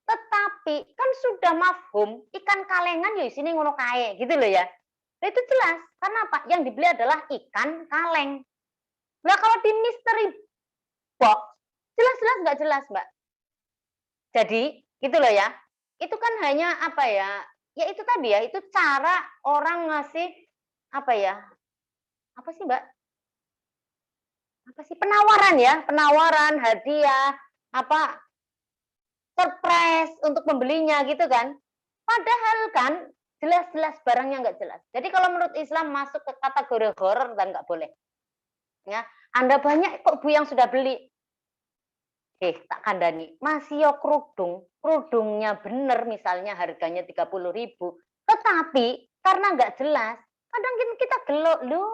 Tetapi kan sudah mafhum, ikan kalengan ya sini ngono kae, gitu loh ya. Nah, itu jelas. Karena apa? Yang dibeli adalah ikan kaleng. Nah, kalau di mystery box, jelas-jelas nggak jelas, Mbak. Jadi, gitu loh ya. Itu kan hanya apa ya? Ya itu tadi ya, itu cara orang ngasih apa ya? Apa sih, Mbak? Apa sih penawaran ya, penawaran, hadiah, apa surprise untuk pembelinya gitu kan. Padahal kan jelas-jelas barangnya nggak jelas. Jadi kalau menurut Islam masuk ke kategori horor dan nggak boleh. Ya, Anda banyak kok Bu yang sudah beli. Tak kandani, masih yo kerudungnya bener misalnya harganya 30.000, tetapi karena nggak jelas, kadang kita gelo, loh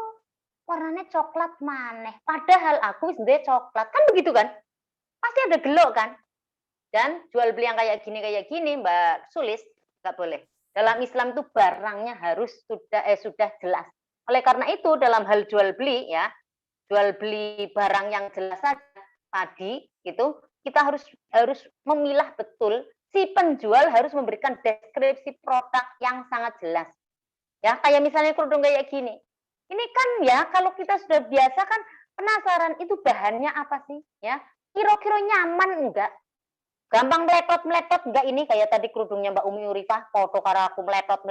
warnanya coklat maneh, padahal aku sudah coklat, kan begitu kan? Pasti ada gelo kan? Dan jual beli yang kayak gini Mbak Sulis, nggak boleh. Dalam Islam itu barangnya harus sudah jelas. Oleh karena itu dalam hal jual beli ya, jual beli barang yang jelas saja tadi itu kita harus memilah betul, si penjual harus memberikan deskripsi produk yang sangat jelas. Ya, kayak misalnya kerudung kayak gini. Ini kan ya kalau kita sudah biasa kan penasaran itu bahannya apa sih ya? Kira-kira nyaman enggak? Gampang meletot enggak ini kayak tadi kerudungnya Mbak Umi Urifah, foto karo aku meletot.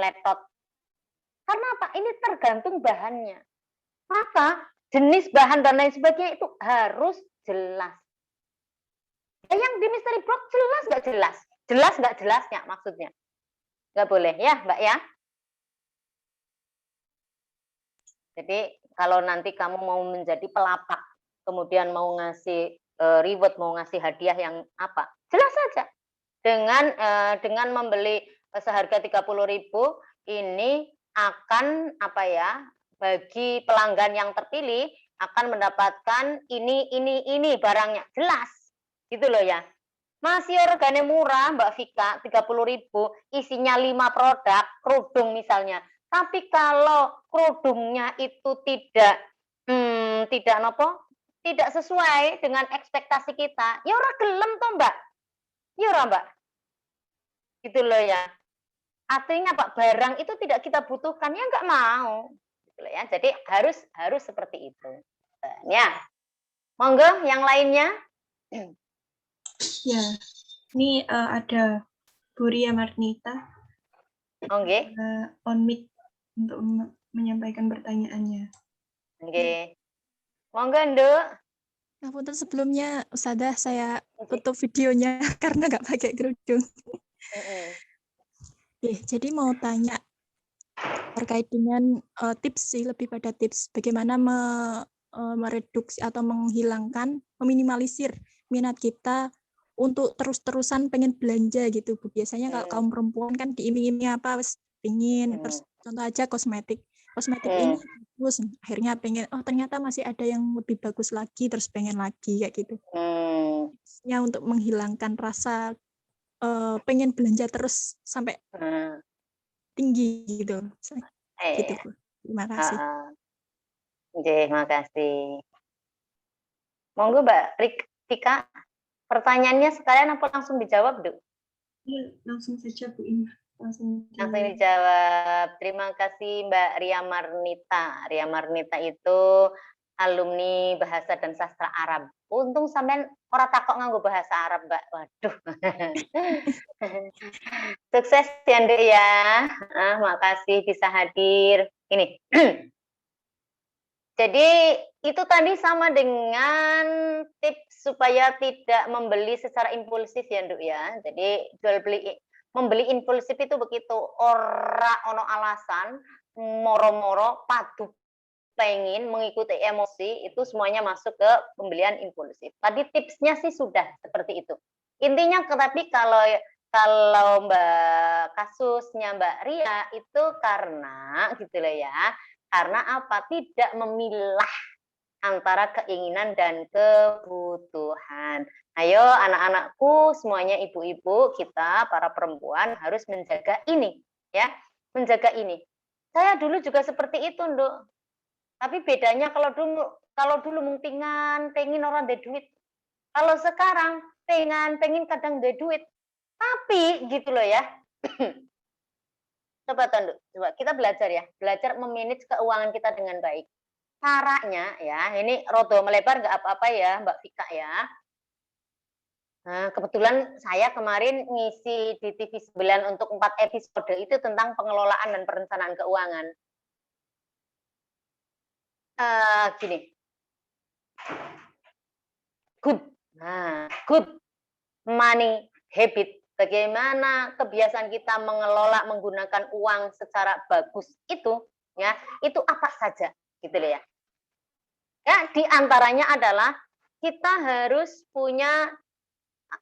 Karena apa? Ini tergantung bahannya. Maka jenis bahan dan lain sebagainya itu harus jelas. Yang di mystery box jelas nggak jelas? Jelas nggak jelasnya maksudnya? Nggak boleh ya Mbak ya? Jadi kalau nanti kamu mau menjadi pelapak, kemudian mau ngasih reward, mau ngasih hadiah yang apa? Jelas saja. Dengan membeli seharga 30.000 ini akan apa ya? Bagi pelanggan yang terpilih akan mendapatkan ini barangnya. Jelas. Gitu loh ya. Masih harganya murah Mbak Vika, 30.000, isinya 5 produk, kerudung misalnya. Tapi kalau kerudungnya itu tidak sesuai dengan ekspektasi kita, ya ora gelem toh Mbak. Ya ora Mbak. Gitu loh ya. Artinya Pak, barang itu tidak kita butuhkan, ya nggak mau. Gitu loh ya. Jadi harus seperti itu. Ya. Monggo yang lainnya. Ya, ini ada Bu Ria Marnita. Oke. On mic untuk menyampaikan pertanyaannya. Oke. Monggo, Nduk. Ngapunten sebelumnya, Ustadzah, saya tutup videonya karena nggak pakai kerudung. Jadi mau tanya terkait dengan tips sih, lebih pada tips bagaimana mereduksi atau menghilangkan, meminimalisir minat kita untuk terus-terusan pengen belanja gitu, Bu. Biasanya kalau kaum perempuan kan diiming-imingi apa, pengen, terus contoh aja kosmetik. kosmetik ini bagus, akhirnya pengen, oh ternyata masih ada yang lebih bagus lagi, terus pengen lagi kayak gitu. Ya untuk menghilangkan rasa pengen belanja terus sampai tinggi gitu. Gitu, Bu. Terima kasih. Terima kasih. Monggo Mbak Rika, pertanyaannya sekalian apa langsung dijawab, Duk? Ya, langsung saja Bu Im. Langsung dijawab. Terima kasih Mbak Ria Marnita. Ria Marnita itu alumni Bahasa dan Sastra Arab. Untung sampean ora takok nganggo bahasa Arab, Mbak. Waduh. Sukses ya, Nduk ya. Makasih bisa hadir. Ini. Jadi itu tadi sama dengan tips supaya tidak membeli secara impulsif ya, Nduk ya. Jadi membeli impulsif itu begitu, ora ono alasan, moro-moro, padu pengen mengikuti emosi, itu semuanya masuk ke pembelian impulsif. Tadi tipsnya sih sudah seperti itu. Intinya tapi kalau Mbak kasusnya Mbak Ria itu karena gitu loh ya, karena apa? Tidak memilah antara keinginan dan kebutuhan. Ayo anak-anakku, semuanya ibu-ibu, kita para perempuan harus menjaga ini, ya, menjaga ini. Saya dulu juga seperti itu, Nduk. Tapi bedanya kalau dulu mungkin pengen orang ada duit. Kalau sekarang pengen kadang ada duit. Tapi gitu loh ya. Coba Nduk, coba kita belajar ya, belajar memanage keuangan kita dengan baik. Caranya ya, ini rodo melebar nggak apa-apa ya Mbak Vika ya. Nah, kebetulan saya kemarin ngisi di TV 9 untuk 4 episode itu tentang pengelolaan dan perencanaan keuangan. Gini. Good money habit. Bagaimana kebiasaan kita mengelola menggunakan uang secara bagus itu, ya, itu apa saja, gitu loh ya. Ya, di antaranya adalah kita harus punya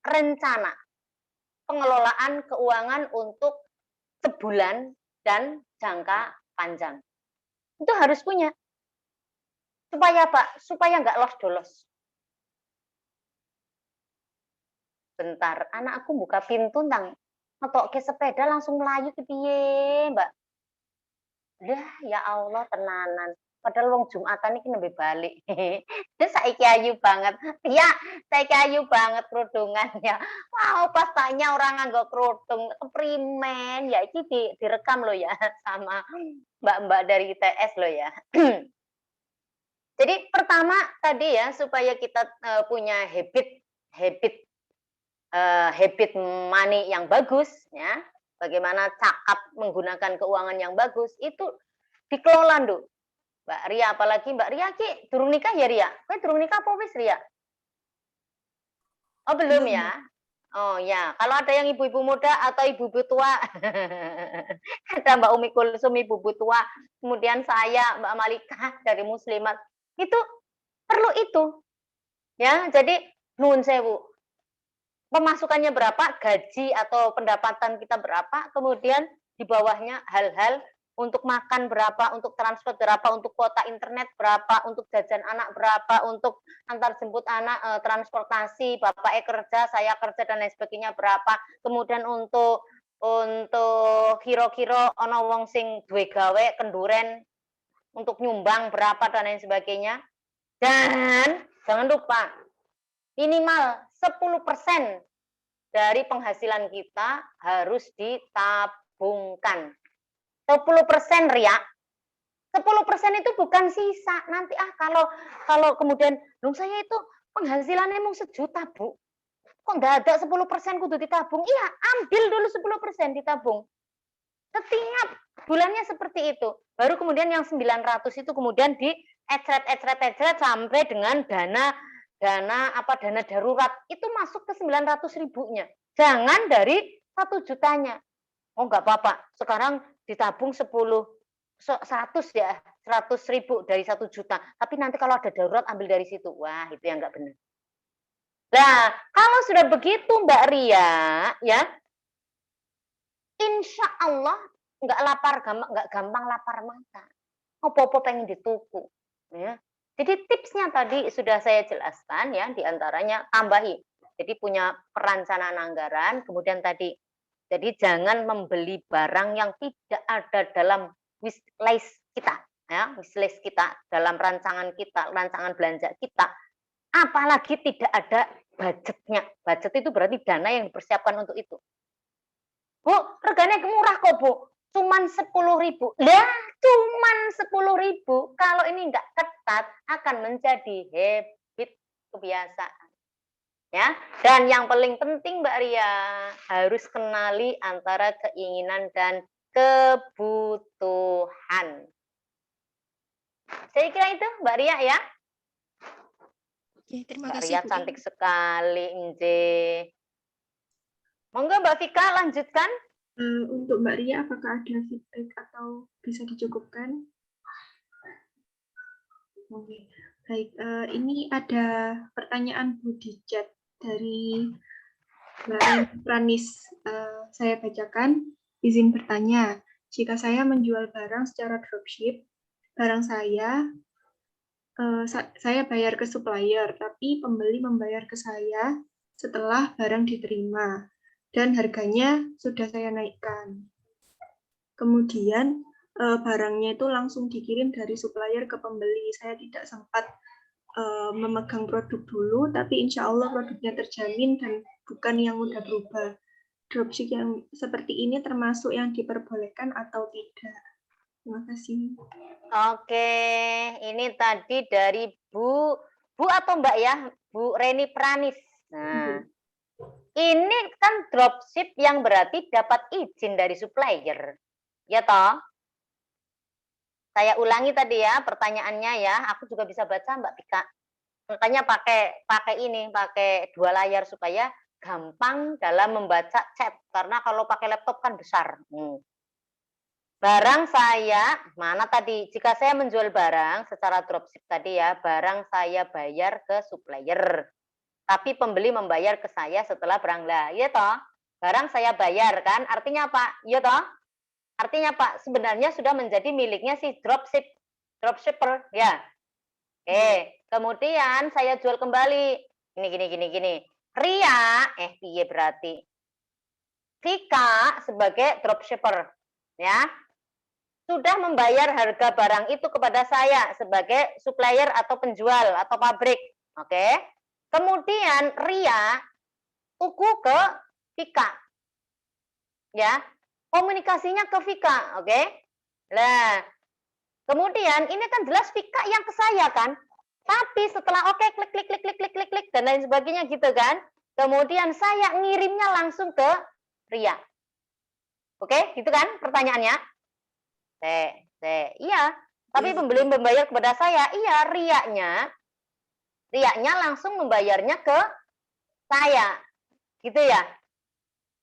rencana pengelolaan keuangan untuk sebulan dan jangka panjang. Itu harus punya. Supaya apa? Supaya nggak los-dolos. Bentar, anakku buka pintu nang ngetok ke sepeda langsung melayu ke piye, Mbak. Dah, ya Allah tenanan. Padahal wong Jumatan iki nembe balik. Saiki ayu banget. Ya, saiki ayu banget kerudungannya. Wow, pas tanya orang nganggo kerudung keprimen. Ya iki direkam loh ya sama mbak-mbak dari ITS loh ya. Jadi pertama tadi ya supaya kita punya habit money yang bagus ya. Bagaimana cakap menggunakan keuangan yang bagus itu dikelola, Nduk. Mbak Ria, apalagi Mbak Ria ki durung nikah ya Ria? Kowe durung nikah apa wis Ria? Oh belum ya? Oh ya, kalau ada yang ibu-ibu muda atau ibu-ibu tua, ada Mbak Umi Kulsum ibu-ibu tua, kemudian saya Mbak Malika dari Muslimat, itu perlu itu, ya. Jadi nuwun sewu, pemasukannya berapa, gaji atau pendapatan kita berapa, kemudian di bawahnya hal-hal untuk makan berapa, untuk transport berapa, untuk kuota internet berapa, untuk jajan anak berapa, untuk antar jemput anak, transportasi, bapaknya kerja, saya kerja dan lain sebagainya berapa. Kemudian untuk kira-kira ono wong sing duwe gawe kenduren untuk nyumbang berapa dan lain sebagainya. Dan jangan lupa minimal 10% dari penghasilan kita harus ditabungkan. 10% Ria. 10% itu bukan sisa. Nanti kalau kemudian dong saya itu penghasilannya mau 1 juta, Bu. Kok enggak ada 10% kudu ditabung? Iya, ambil dulu 10% ditabung. Setiap bulannya seperti itu. Baru kemudian yang 900 itu kemudian diecret sampai dengan dana darurat. Itu masuk ke 900 ribunya. Jangan dari 1 jutanya. Oh enggak apa-apa. Sekarang ditabung 100 ya, 100 ribu dari 1 juta. Tapi nanti kalau ada darurat ambil dari situ. Wah, itu yang enggak benar. Nah, kalau sudah begitu Mbak Ria, ya, insya Allah enggak gampang lapar mata. Apa-apa pengen dituku. Ya. Jadi tipsnya tadi sudah saya jelaskan ya, diantaranya tambahi. Jadi punya perencanaan anggaran, kemudian tadi, jadi jangan membeli barang yang tidak ada dalam wishlist kita, ya, wishlist kita, dalam rancangan kita, rancangan belanja kita, apalagi tidak ada budgetnya. Budget itu berarti dana yang dipersiapkan untuk itu. Bu, reganya murah kok Bu, cuman 10.000. Lah, cuman 10.000. Kalau ini enggak ketat akan menjadi habit, kebiasaan. Ya, dan yang paling penting Mbak Ria harus kenali antara keinginan dan kebutuhan. Saya kira itu Mbak Ria ya. Oke, terima Mbak kasih Ria Bu. cantik sekali, Inje. Monggo Mbak Vika lanjutkan. Untuk Mbak Ria, apakah ada feedback atau bisa dicukupkan? Oke, baik. Ini ada pertanyaan Bu di chat dari Mbak Pranis. Saya bacakan. Izin bertanya, jika saya menjual barang secara dropship, barang saya bayar ke supplier, tapi pembeli membayar ke saya setelah barang diterima dan harganya sudah saya naikkan. Kemudian barangnya itu langsung dikirim dari supplier ke pembeli. Saya tidak sempat memegang produk dulu, tapi insya Allah produknya terjamin dan bukan yang mudah berubah. Dropship yang seperti ini termasuk yang diperbolehkan atau tidak? Terima kasih. Oke, ini tadi dari Bu atau Mbak ya, Bu Reni Pranis. Nah, ini kan dropship yang berarti dapat izin dari supplier. Ya toh? Saya ulangi tadi ya pertanyaannya ya, aku juga bisa baca Mbak Pika. Makanya pakai 2 layar supaya gampang dalam membaca chat, karena kalau pakai laptop kan besar. Barang saya, mana tadi? Jika saya menjual barang secara dropship tadi ya, barang saya bayar ke supplier. Tapi pembeli membayar ke saya setelah barang lah. Iya toh? Barang saya bayar kan? Artinya apa? Iya toh? Artinya apa? Sebenarnya sudah menjadi miliknya si dropshipper, ya. Oke, kemudian saya jual kembali. Gini. Ria, piye berarti? Vika sebagai dropshipper, ya. Sudah membayar harga barang itu kepada saya sebagai supplier atau penjual atau pabrik. Oke. Kemudian Ria tuku ke Vika. Ya. Komunikasinya ke Vika, oke? Nah, kemudian ini kan jelas Vika yang ke saya kan? Tapi setelah oke klik dan lain sebagainya gitu kan? Kemudian saya ngirimnya langsung ke Ria. Oke, gitu kan pertanyaannya? Iya, tapi pembeli membayar kepada saya. Iya, riaknya langsung membayarnya ke saya. Gitu ya.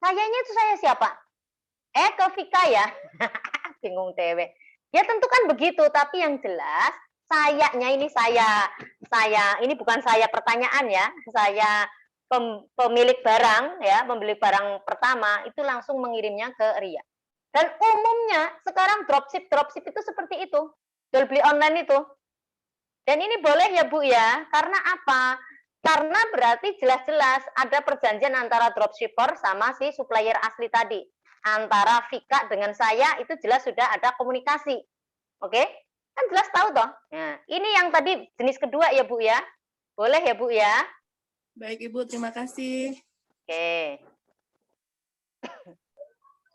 Sayanya itu saya siapa? Ke Vika ya. Bingung dewe. Ya tentu kan begitu, tapi yang jelas sayanya ini saya ini bukan saya pertanyaan ya. Saya pemilik barang ya, pemilik barang pertama itu langsung mengirimnya ke Ria. Dan umumnya sekarang dropship itu seperti itu. Jual beli online itu. Dan ini boleh ya Bu ya, karena apa? Karena berarti jelas-jelas ada perjanjian antara dropshipper sama si supplier asli tadi. Antara Vika dengan saya itu jelas sudah ada komunikasi. Oke? Kan jelas tahu toh. Nah, ini yang tadi jenis kedua ya Bu ya. Boleh ya Bu ya? Baik Ibu, terima kasih. Oke.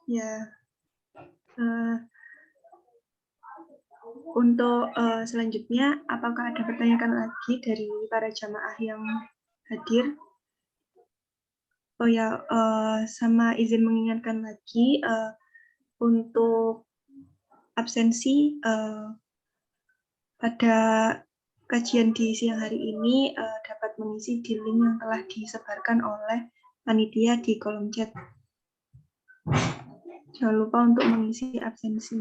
Ya. Untuk selanjutnya, apakah ada pertanyaan lagi dari para jamaah yang hadir? Oh ya, sama izin mengingatkan lagi untuk absensi pada kajian di siang hari ini dapat mengisi di link yang telah disebarkan oleh panitia di kolom chat. Jangan lupa untuk mengisi absensi.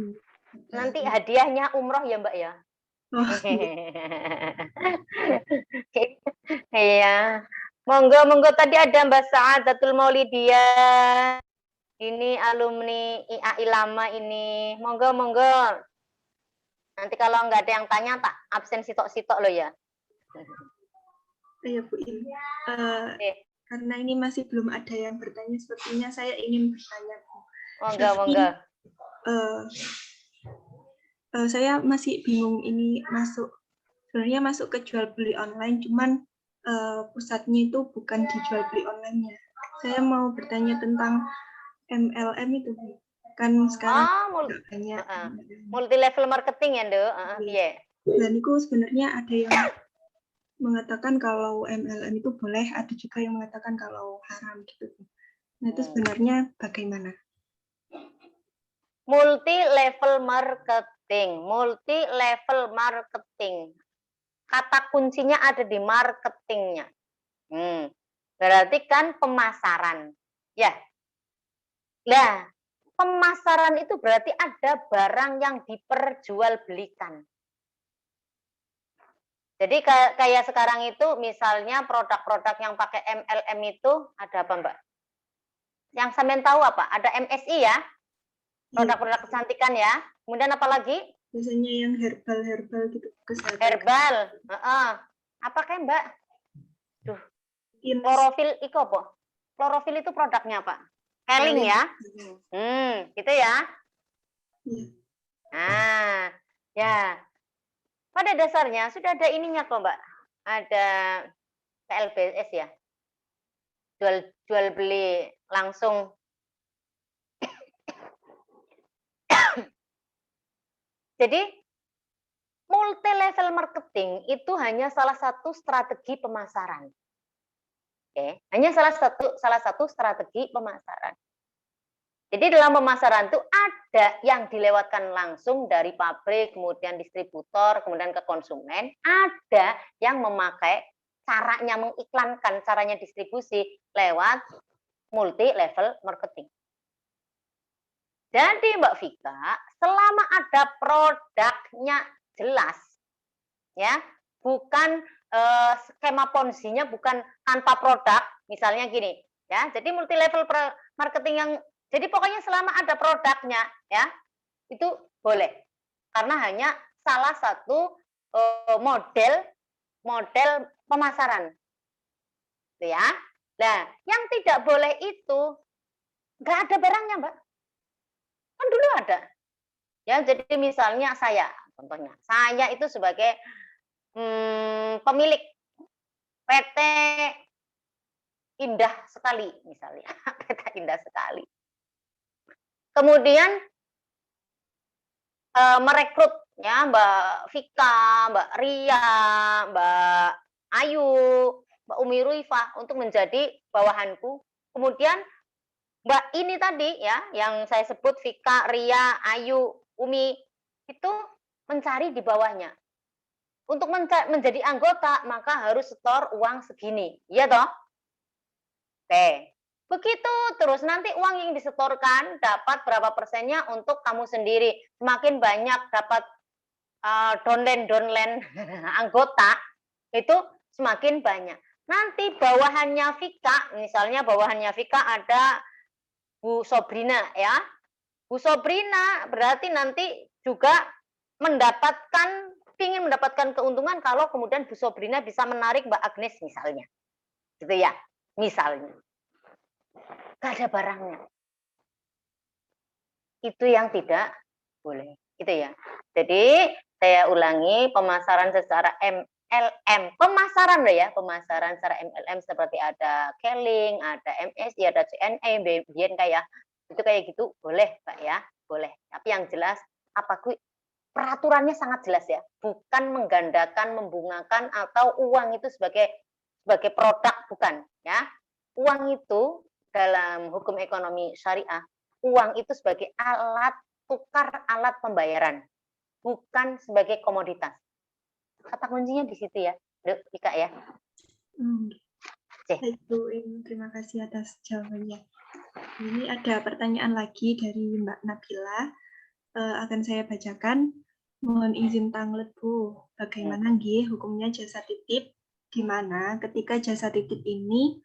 Nanti hadiahnya umroh ya Mbak ya. Oh, Iya. Monggo tadi ada Mbak Sa'adatul Maulidiyah. Ini alumni IAI lama ini. Monggo. Nanti kalau nggak ada yang tanya, tak absen sitok-sitok loh ya. Ya Bu Im. Oke. Karena ini masih belum ada yang bertanya, sepertinya saya ingin bertanya Bu. Monggo, Tapi, monggo. Saya masih bingung ini sebenarnya masuk ke jual beli online, cuman pusatnya itu bukan di jual beli online-nya. Saya mau bertanya tentang MLM itu, Bu. Kan sekarang nggak banyak. Multi level marketing ya, Nduk. Iya. Dan itu sebenarnya ada yang mengatakan kalau MLM itu boleh, ada juga yang mengatakan kalau haram gitu. Nah, itu sebenarnya bagaimana? Multi level marketing, multi level marketing. Kata kuncinya ada di marketingnya. Berarti kan pemasaran. Ya. Nah, pemasaran itu berarti ada barang yang diperjualbelikan. Jadi kayak sekarang itu misalnya produk-produk yang pakai MLM itu ada apa, Mbak? Yang sampean tahu apa? Ada MSI ya, produk-produk kecantikan ya. Kemudian apa lagi? Biasanya yang herbal gitu, kesehatan. Herbal. Apa kayak Mbak? Duh. Klorofil itu apa? Klorofil itu produknya apa? Keling ya. Gitu ya. Nah, ya. Pada dasarnya sudah ada ininya kok, Mbak. Ada PLBS ya. Jual beli langsung. Jadi multi level marketing itu hanya salah satu strategi pemasaran. Oke, hanya salah satu strategi pemasaran. Jadi dalam pemasaran itu ada yang dilewatkan langsung dari pabrik, kemudian distributor, kemudian ke konsumen. Ada yang memakai caranya mengiklankan, caranya distribusi lewat multi level marketing. Jadi Mbak Vika, selama ada produknya jelas, ya, bukan skema ponzi-nya bukan tanpa produk, misalnya gini, ya. Jadi multi level marketing yang jadi pokoknya selama ada produknya, ya, itu boleh. Karena hanya salah satu model pemasaran, gitu ya. Nah, yang tidak boleh itu nggak ada barangnya, Mbak. Kan dulu ada. Ya, jadi misalnya contohnya, saya itu sebagai pemilik PT Indah Sekali, misalnya. PT Indah Sekali. Kemudian merekrut ya Mbak Vika, Mbak Ria, Mbak Ayu, Mbak Umi Ruifah untuk menjadi bawahanku. Kemudian Mbak ini tadi ya, yang saya sebut Vika, Ria, Ayu, Umi, itu mencari di bawahnya. Untuk menjadi anggota, maka harus setor uang segini. Iya toh? Oke. Begitu terus nanti uang yang disetorkan dapat berapa persennya untuk kamu sendiri. Semakin banyak dapat downline anggota, itu semakin banyak. Nanti bawahannya Vika, misalnya bawahannya Vika ada Bu Sobrina ya. Bu Sobrina berarti nanti juga ingin mendapatkan keuntungan kalau kemudian Bu Sobrina bisa menarik Mbak Agnes misalnya. Gitu ya, misalnya. Gak ada barangnya. Itu yang tidak boleh. Gitu ya. Jadi saya ulangi, pemasaran secara MLM. Pemasaran loh ya, pemasaran secara MLM seperti ada Keling, ada MSI, ada CNE, BN kayak itu kayak gitu boleh Pak ya, boleh. Tapi yang jelas peraturannya sangat jelas ya, bukan menggandakan, membungakan atau uang itu sebagai produk, bukan ya. Uang itu dalam hukum ekonomi syariah, uang itu sebagai alat tukar, alat pembayaran, bukan sebagai komoditas. Kata kuncinya di situ ya, Vika ya. Baik Bu Im, terima kasih atas jawabannya. Ini ada pertanyaan lagi dari Mbak Nabila. Akan saya bacakan. Mohon izin tanglet Bu, bagaimana nggih hukumnya jasa titip, di mana ketika jasa titip ini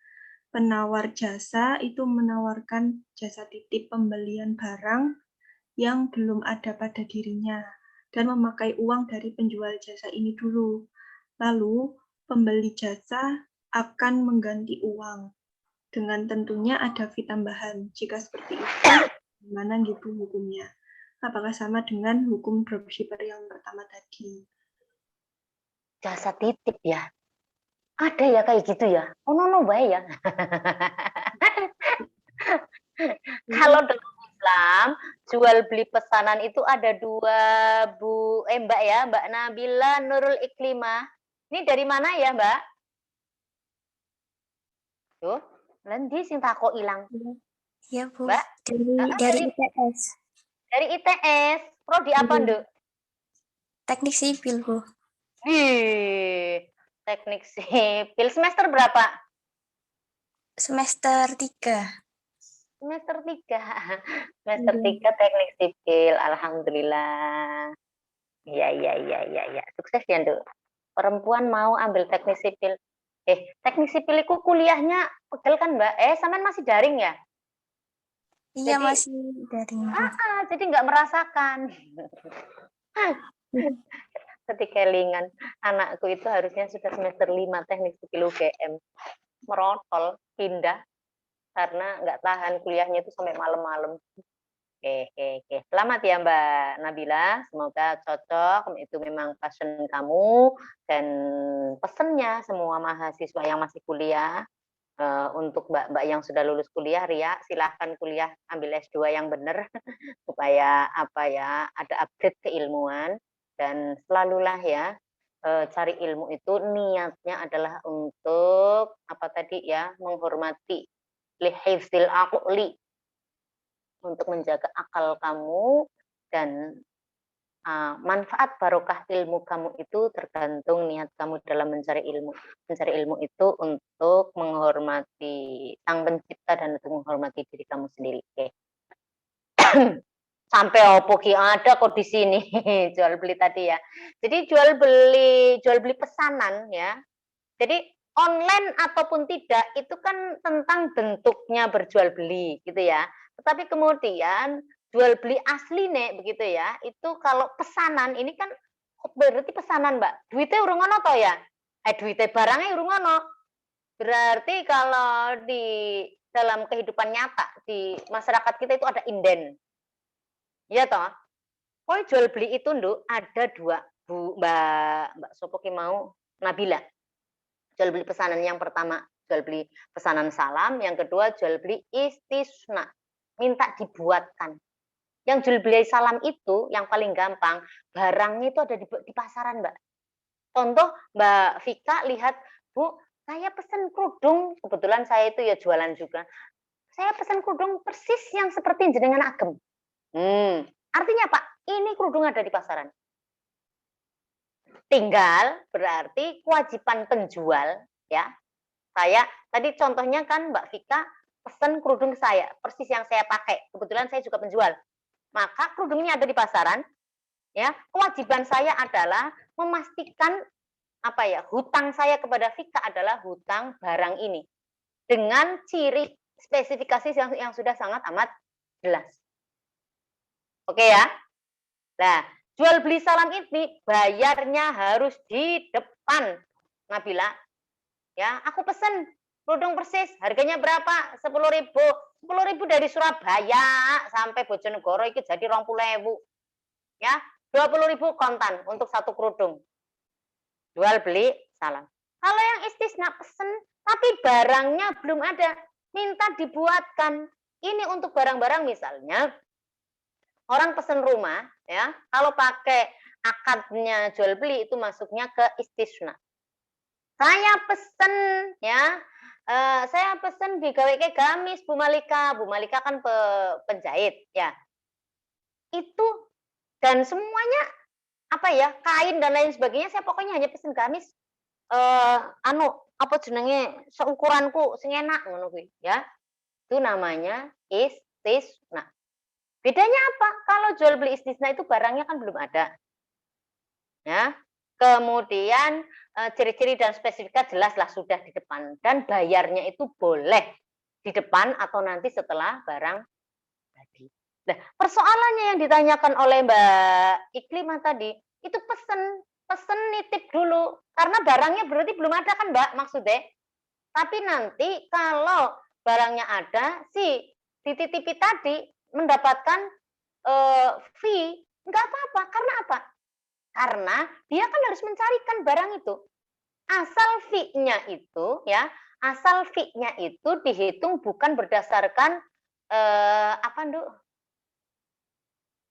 penawar jasa itu menawarkan jasa titip pembelian barang yang belum ada pada dirinya. dan memakai uang dari penjual jasa ini dulu. Lalu, pembeli jasa akan mengganti uang. Dengan tentunya ada fee tambahan. Jika seperti itu, gimana gitu hukumnya? Apakah sama dengan hukum dropshipper yang pertama tadi? Jasa titip ya. Ada ya kayak gitu ya. Oh no baik ya. Kalau dalam Islam, jual beli pesanan itu ada dua, Mbak ya, Mbak Nabila Nurul Iklimah. Ini dari mana ya, Mbak? Tuh, nanti sing tako hilang. Iya, Bu. Mbak? Dari ITS. Dari ITS. Prodi apa, Nduk? Teknik sipil, Bu. Teknik sipil. Semester berapa? Semester 3. Semester 3. Semester 3 teknik sipil. Alhamdulillah. Iya. Sukses ya, Nduk. Perempuan mau ambil teknik sipil. Teknik sipil itu kuliahnya pegel kan, Mbak? Sampean masih daring ya? Iya, Jadi- masih daring, Bu. Jadi nggak merasakan. Kelingan. Anakku itu harusnya sudah semester 5 teknik sipil UGM. Merotol, pindah. Karena nggak tahan kuliahnya itu sampai malam-malam. Oke. Selamat ya Mbak Nabila. Semoga cocok. Itu memang passion kamu. Dan pesennya semua mahasiswa yang masih kuliah. Untuk mbak-mbak yang sudah lulus kuliah, Ria, silahkan kuliah, ambil S2 yang benar. Supaya ada upgrade keilmuan. Dan selalulah ya, cari ilmu itu niatnya adalah untuk menghormati lihifzil aqli, untuk menjaga akal kamu, dan manfaat barokah ilmu kamu itu tergantung niat kamu dalam mencari ilmu. Mencari ilmu itu untuk menghormati Sang Pencipta dan untuk menghormati diri kamu sendiri. Sampai opo ki ada kok di sini jual beli tadi ya. Jadi jual beli pesanan ya. Jadi online ataupun tidak itu kan tentang bentuknya berjual beli gitu ya. Tetapi kemudian jual beli asli nih begitu ya. Itu kalau pesanan ini kan berarti pesanan, Mbak. Duitnya urung ono to ya? Duitnya barangnya urung ono. Berarti kalau di dalam kehidupan nyata di masyarakat kita itu ada inden. Iya toh? Pokoknya jual beli itu Nduk ada dua, Mbak Sopoki mau Nabila. Jual beli pesanan yang pertama jual beli pesanan salam, yang kedua jual beli istisna, minta dibuatkan. Yang jual beli salam itu yang paling gampang, barangnya itu ada di pasaran, Mbak. Contoh Mbak Vika lihat, Bu, saya pesan kerudung, kebetulan saya itu ya jualan juga. Saya pesan kerudung persis yang seperti jenengan agem. Artinya Pak, ini kerudung ada di pasaran. Tinggal berarti kewajiban penjual ya. Saya tadi contohnya kan Mbak Vika pesan kerudung saya, persis yang saya pakai. Kebetulan saya juga penjual. Maka kerudungnya ada di pasaran. Ya, kewajiban saya adalah memastikan hutang saya kepada Vika adalah hutang barang ini dengan ciri spesifikasi yang sudah sangat amat jelas. Oke ya. Nah, jual beli salam ini bayarnya harus di depan, Nabila. Ya, aku pesen kerudung persis, harganya berapa? 10.000. 10.000 dari Surabaya sampai Bojonegoro itu jadi 20.000. Ya, 20.000 kontan untuk satu kerudung. Jual beli salam. Kalau yang istisna pesen tapi barangnya belum ada, minta dibuatkan. Ini untuk barang-barang misalnya orang pesen rumah, ya, kalau pakai akadnya jual beli itu masuknya ke istisna. Saya pesen, ya, saya pesen digawe ke gamis Bu Malika. Bu Malika kan penjahit, ya. Itu dan semuanya kain dan lain sebagainya. Saya pokoknya hanya pesen gamis, seukuranku sing enak ngono kuwi, ya. Itu namanya istisna. Bedanya apa? Kalau jual beli istisna itu barangnya kan belum ada. Ya. Kemudian ciri-ciri dan spesifikasi jelaslah sudah di depan dan bayarnya itu boleh di depan atau nanti setelah barang jadi. Nah, persoalannya yang ditanyakan oleh Mbak Iklimah tadi, itu pesen nitip dulu. Karena barangnya berarti belum ada kan Mbak maksudnya. Tapi nanti kalau barangnya ada, si dititipi tadi mendapatkan fee, nggak apa-apa. Karena apa? Karena dia kan harus mencarikan barang itu. Asal fee-nya itu ya, asal fee-nya itu dihitung bukan berdasarkan apa, Nduk?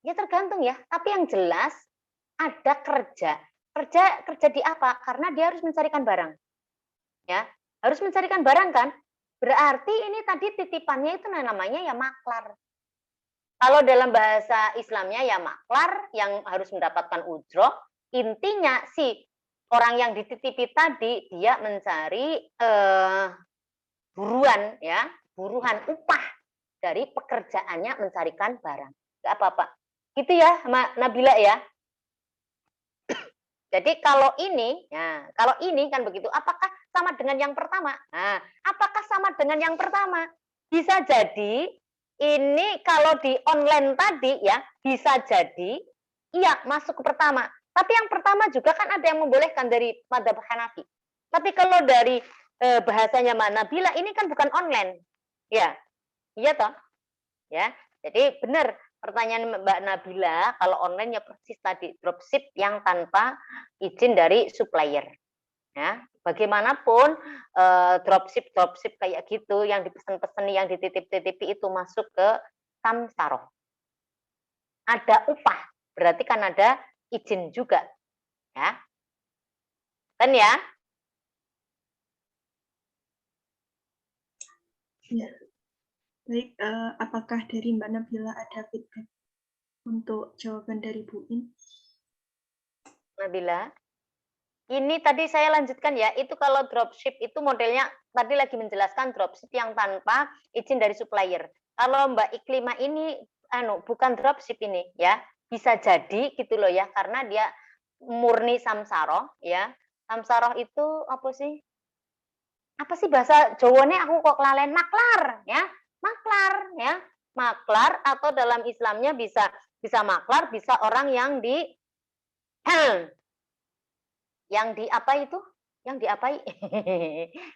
Ya tergantung ya, tapi yang jelas ada kerja. Kerja di apa? Karena dia harus mencarikan barang. Ya, harus mencarikan barang kan? Berarti ini tadi titipannya itu namanya ya maklar. Kalau dalam bahasa Islamnya ya maklar yang harus mendapatkan ujroh, intinya si orang yang dititipi tadi dia mencari buruan ya, buruan upah dari pekerjaannya mencarikan barang. Gak apa-apa. Gitu ya, Mbak Nabila ya. Jadi kalau ini kan begitu. Apakah sama dengan yang pertama? Nah, apakah sama dengan yang pertama? Bisa jadi ini kalau di online tadi ya, bisa jadi iya masuk ke pertama. Tapi yang pertama juga kan ada yang membolehkan dari Madzhab Hanafi. Tapi kalau dari bahasanya Mbak Nabila ini kan bukan online. Ya. Iya toh? Ya. Jadi benar pertanyaan Mbak Nabila, kalau online ya persis tadi dropship yang tanpa izin dari supplier. Ya, bagaimanapun dropship kayak gitu yang dipesan-pesan, yang dititip-titipi itu masuk ke samsaroh. Ada upah, berarti kan ada izin juga. Ya. Kan ya? Ya. Baik, apakah dari Mbak Nabila ada feedback untuk jawaban dari Bu In? Nabila? Ini tadi saya lanjutkan ya, itu kalau dropship itu modelnya, tadi lagi menjelaskan dropship yang tanpa izin dari supplier. Kalau Mbak Iklimah ini, bukan dropship ini ya, bisa jadi gitu loh ya, karena dia murni samsaroh ya. Samsaroh itu apa sih? Apa sih bahasa Jawanya aku kok kelalen? Maklar ya, maklar ya, maklar atau dalam Islamnya bisa maklar, bisa orang yang yang diapai itu, yang diapai,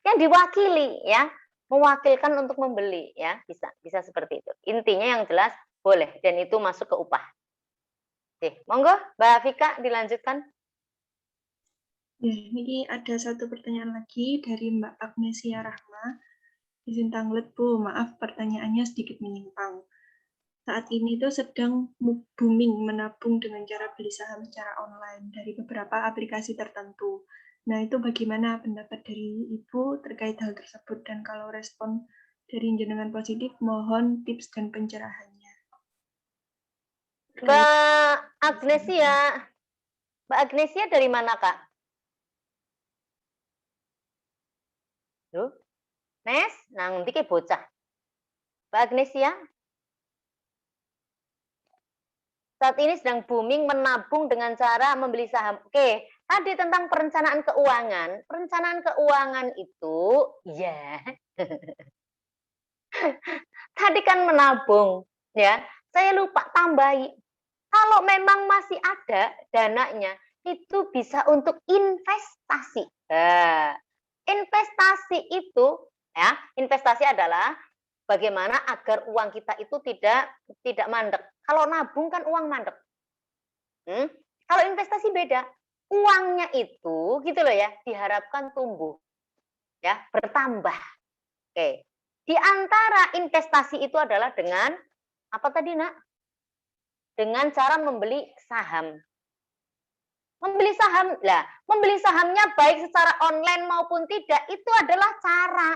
yang diwakili ya, mewakilkan untuk membeli ya, bisa seperti itu. Intinya yang jelas boleh dan itu masuk ke upah. Oke, monggo Mbak Vika dilanjutkan. Ya, ini ada satu pertanyaan lagi dari Mbak Agnesia Rahma. Izin tanglet Bu, maaf pertanyaannya sedikit menyimpang. Saat ini tuh sedang booming menabung dengan cara beli saham secara online dari beberapa aplikasi tertentu. Nah, itu bagaimana pendapat dari Ibu terkait hal tersebut? Dan kalau respon dari jenengan positif, mohon tips dan pencerahannya. Mbak Agnesia. Mbak Agnesia dari mana, Kak? Loh? Nes, nanti ke bocah. Mbak Agnesia? Saat ini sedang booming menabung dengan cara membeli saham. Oke, tadi tentang perencanaan keuangan. Perencanaan keuangan itu, ya. Tadi kan menabung, ya. Saya lupa tambahi. Kalau memang masih ada dananya, itu bisa untuk investasi. Investasi itu, ya, investasi adalah bagaimana agar uang kita itu tidak mandek. Kalau nabung kan uang mandek. Kalau investasi beda. Uangnya itu gitu loh ya, diharapkan tumbuh. Ya, bertambah. Oke. Di antara investasi itu adalah dengan apa tadi, Nak? Dengan cara membeli saham. Membeli saham. Lah, membeli sahamnya baik secara online maupun tidak itu adalah cara.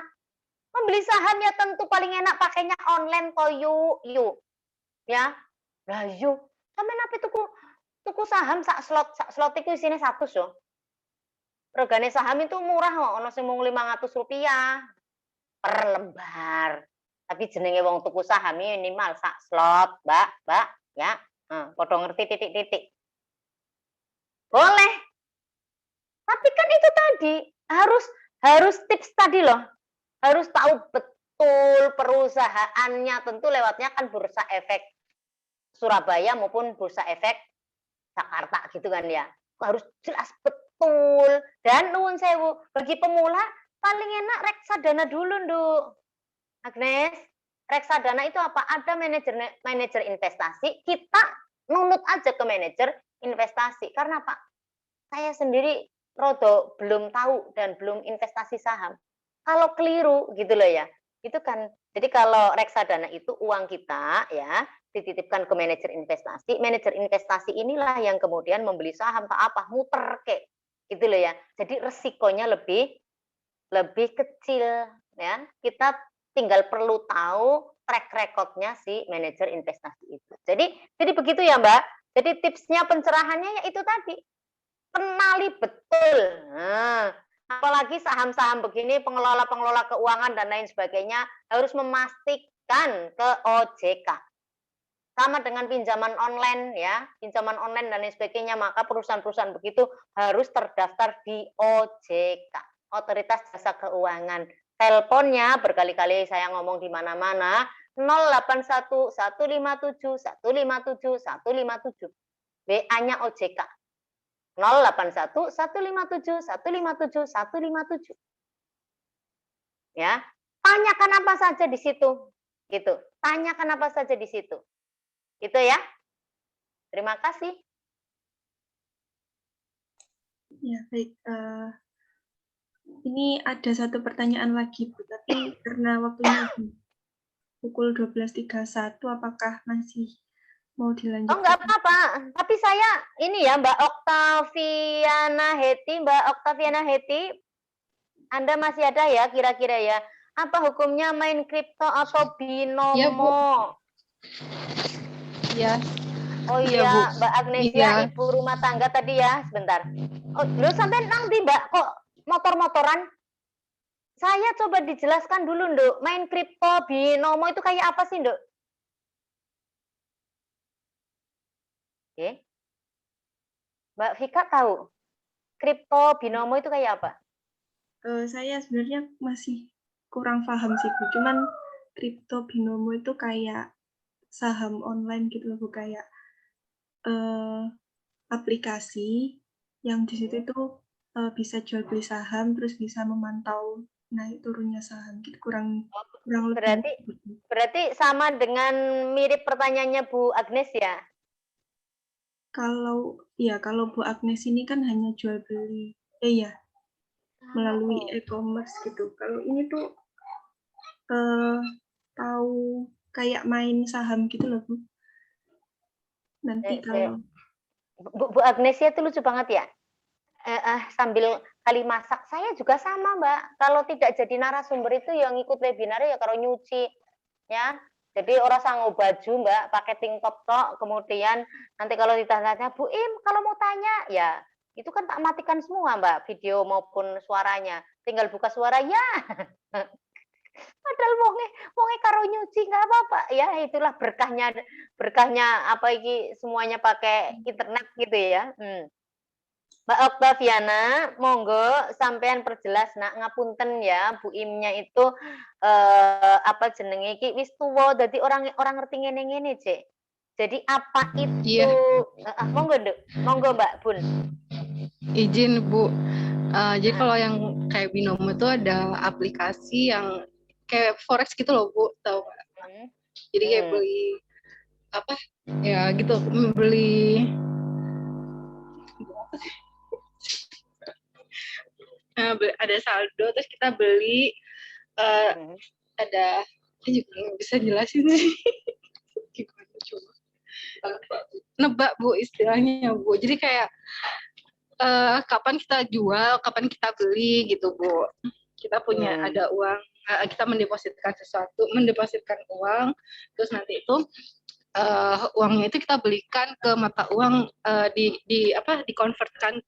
Membeli saham ya tentu paling enak pakainya online kok yuk. Ya. Lah yuk. Sampeyan apa tuku saham sak slot iku isine 100 yo. Regane saham itu murah kok, ono sing mung Rp500 per lembar. Tapi jenenge wong tuku saham minimal sak slot, Mbak, ya. Padha ngerti titik-titik. Boleh. Tapi kan itu tadi harus tips tadi loh. Harus tahu betul perusahaannya, tentu lewatnya kan bursa efek Surabaya maupun Bursa Efek Jakarta gitu kan ya. Harus jelas betul. Dan nuwun sewu, bagi pemula paling enak reksadana dulu, Nduk. Agnes, reksadana itu apa? Ada manajer investasi, kita nunut aja ke manajer investasi. Karena Pak, saya sendiri rodo belum tahu dan belum investasi saham. Kalau keliru gitu loh ya. Itu kan, jadi kalau reksadana itu uang kita ya dititipkan ke manajer investasi inilah yang kemudian membeli saham ke apa, muter ke gitu loh ya. Jadi resikonya lebih kecil ya. Kita tinggal perlu tahu track recordnya si manajer investasi itu. Jadi begitu ya Mbak. Jadi tipsnya pencerahannya ya itu tadi, kenali betul. Nah, apalagi saham-saham begini, pengelola keuangan dan lain sebagainya harus memastikan ke OJK. Sama dengan pinjaman online ya, pinjaman online dan lain sebagainya, maka perusahaan-perusahaan begitu harus terdaftar di OJK, Otoritas Jasa Keuangan. Teleponnya berkali-kali saya ngomong di mana-mana, 081 157 157 157. WA-nya OJK. 081 157 157 157. Ya, tanyakan apa saja di situ. Gitu. Tanyakan apa saja di situ. Itu ya. Terima kasih. Ya, baik. Ini ada satu pertanyaan lagi, Bu, tapi karena waktunya pukul 12.31, apakah masih mau dilanjutkan? Oh, enggak apa-apa. Tapi saya ini ya, Mbak Oktaviana Heti, Anda masih ada ya kira-kira ya? Apa hukumnya main kripto atau binomo? Ya, Bu. Ya. Oh Iya, iya, Bu. Mbak Agnesia, Iya. ibu rumah tangga tadi ya, sebentar. Oh, lu sampai nanti Mbak, kok motor-motoran? Saya coba dijelaskan dulu, Nduk. Main kripto, binomo itu kayak apa sih, Nduk? Oke. Mbak Vika tahu? Kripto, binomo itu kayak apa? Saya sebenarnya masih kurang paham sih, Bu. Cuman kripto binomo itu kayak saham online gitu loh, Bu. Kayak aplikasi yang di situ tuh bisa jual beli saham, terus bisa memantau naik turunnya saham gitu, kurang lebih. Berarti sama dengan mirip pertanyaannya Bu Agnes ya? Kalau Bu Agnes ini kan hanya jual beli, melalui e-commerce gitu. Kalau ini tuh tahu kayak main saham gitu loh, Bu. Nanti kalau Bu Agnesia itu lucu banget ya. Sambil kali masak, saya juga sama Mbak. Kalau tidak jadi narasumber itu yang ikut webinar ya kalau nyuci, ya. Jadi orang sanggup baju Mbak, pakai tank top tok. Kemudian nanti kalau ditanya, Bu Im, kalau mau tanya, ya itu kan tak matikan semua Mbak, video maupun suaranya. Tinggal buka suara ya. Padahal wonge karo nyuci nggak apa-apa ya, itulah berkahnya apa iki semuanya pakai internet gitu ya. Mbak Oktaviana, monggo sampean perjelas nak ngapunten ya, Bu Imnya itu apa jenenge iki wis tuwa dadi orang ngerti ngene-ngene, Cek. Jadi apa itu? Iya. Monggo, Nduk. Monggo, Mbak Bun. Izin, Bu. Jadi kalau yang kayak binomo itu ada aplikasi yang kayak forex gitu loh, Bu, tahu nggak? Jadi kayak beli apa? Ya gitu, beli ada saldo terus kita beli ada juga nggak bisa jelasin sih. Gimana coba? Nebak, Bu, istilahnya, Bu. Jadi kayak kapan kita jual, kapan kita beli gitu, Bu. Kita punya ada uang, kita mendepositkan uang, terus nanti itu uangnya itu kita belikan ke mata uang dikonvertkan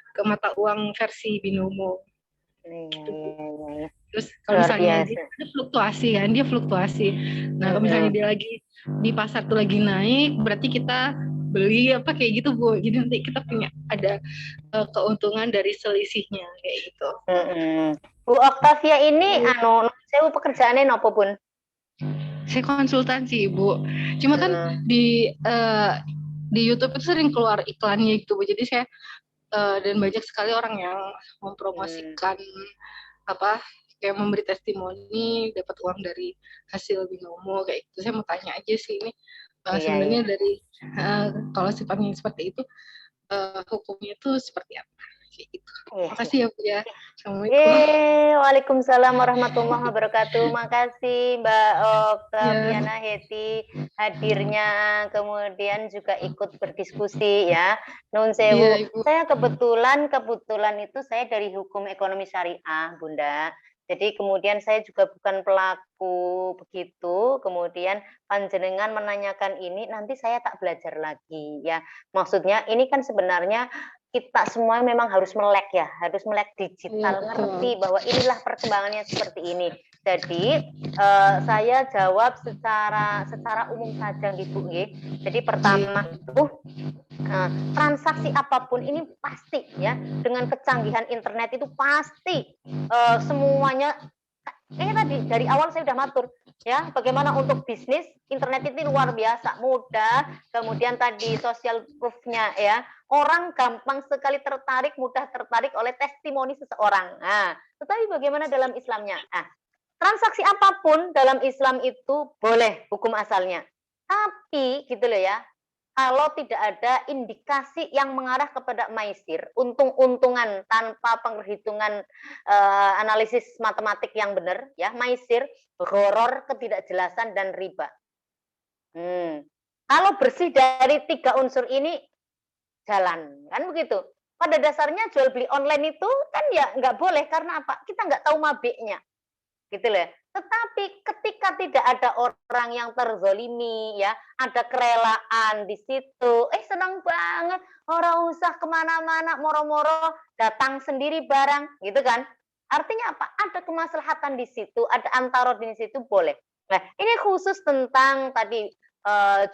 ke mata uang versi binomo. Terus kalau misalnya dia fluktuasi. Nah, kalau misalnya dia lagi di pasar tuh lagi naik, berarti kita beli apa kayak gitu, Bu. Jadi nanti kita punya ada keuntungan dari selisihnya kayak gitu. Bu Octavia ini saya pekerjaannya nopo, Bun? Saya konsultan sih Ibu. Cuma kan di YouTube itu sering keluar iklannya gitu Bu. Jadi saya dan banyak sekali orang yang mempromosikan apa kayak memberi testimoni dapat uang dari hasil binomo kayak gitu. Saya mau tanya aja sih ini sebenarnya dari kalau sifatnya seperti itu hukumnya itu seperti apa? Kayak gitu. Makasih ya Bu ya. Assalamualaikum. Waalaikumsalam warahmatullahi wabarakatuh. Makasih Mbak Oktaviana Heti hadirnya, kemudian juga ikut berdiskusi ya. Nun sewu. Saya kebetulan itu saya dari hukum ekonomi syariah, Bunda. Jadi kemudian saya juga bukan pelaku begitu, kemudian panjenengan menanyakan ini, nanti saya tak belajar lagi ya. Maksudnya ini kan sebenarnya kita semua memang harus melek ya, harus melek digital, ngerti bahwa inilah perkembangannya seperti ini. Jadi saya jawab secara umum saja gitu, Jadi pertama itu transaksi apapun ini pasti ya, dengan kecanggihan internet itu pasti semuanya tadi dari awal saya sudah matur ya, bagaimana untuk bisnis internet itu luar biasa mudah, kemudian tadi social proof-nya ya, orang gampang sekali mudah tertarik oleh testimoni seseorang. Nah, tetapi bagaimana dalam Islamnya? Nah, transaksi apapun dalam Islam itu boleh hukum asalnya, tapi gitu loh ya, kalau tidak ada indikasi yang mengarah kepada maisir, untung-untungan tanpa penghitungan analisis matematik yang benar, ya maisir, gharar, ketidakjelasan dan riba. Kalau bersih dari 3 unsur ini jalan, kan begitu. Pada dasarnya jual beli online itu kan ya nggak boleh karena apa? Kita nggak tahu mabeknya, gitu loh. Tetapi ketika tidak ada orang yang terzolimi, ya, ada kerelaan di situ, senang banget, orang usah kemana-mana, moro-moro datang sendiri barang, gitu kan? Artinya apa? Ada kemaslahatan di situ, ada antara di situ boleh. Nah, ini khusus tentang tadi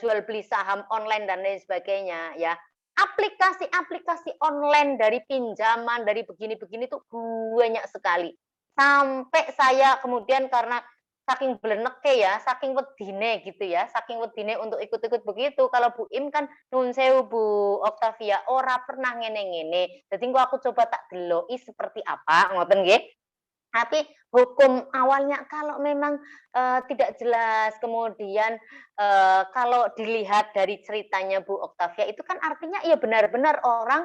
jual beli saham online dan lain sebagainya, ya. Aplikasi-aplikasi online dari pinjaman, dari begini-begini tuh banyak sekali. Sampai saya kemudian karena saking bleneke ya, saking wedine gitu ya, saking wedine untuk ikut-ikut begitu. Kalau Bu Im kan nun sewu Bu Oktavia ora pernah ngene-ngene. Jadi kok aku coba tak deloki seperti apa, ngoten nggih. Tapi hukum awalnya kalau memang tidak jelas, kemudian kalau dilihat dari ceritanya Bu Oktavia itu kan artinya ya benar-benar orang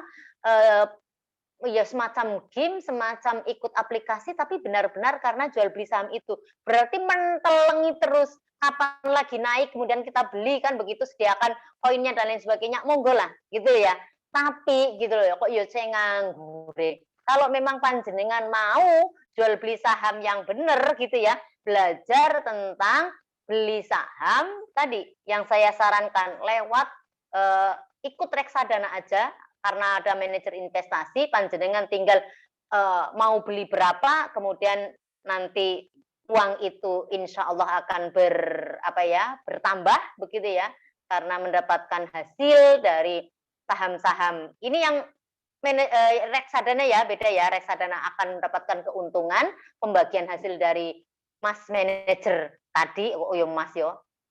ya semacam game, semacam ikut aplikasi, tapi benar-benar karena jual beli saham itu. Berarti mentelengi terus, kapan lagi naik, kemudian kita beli, kan begitu, sediakan koinnya dan lain sebagainya, monggo lah, gitu ya. Tapi, gitu loh, kok ya saya nganggur. Kalau memang panjenengan mau jual beli saham yang benar, gitu ya, belajar tentang beli saham, tadi, yang saya sarankan, lewat ikut reksadana aja, karena ada manajer investasi, panjenengan tinggal mau beli berapa, kemudian nanti uang itu insya Allah akan bertambah begitu ya, karena mendapatkan hasil dari saham-saham. Ini yang reksadana ya, beda ya, reksadana akan mendapatkan keuntungan pembagian hasil dari mas manajer tadi,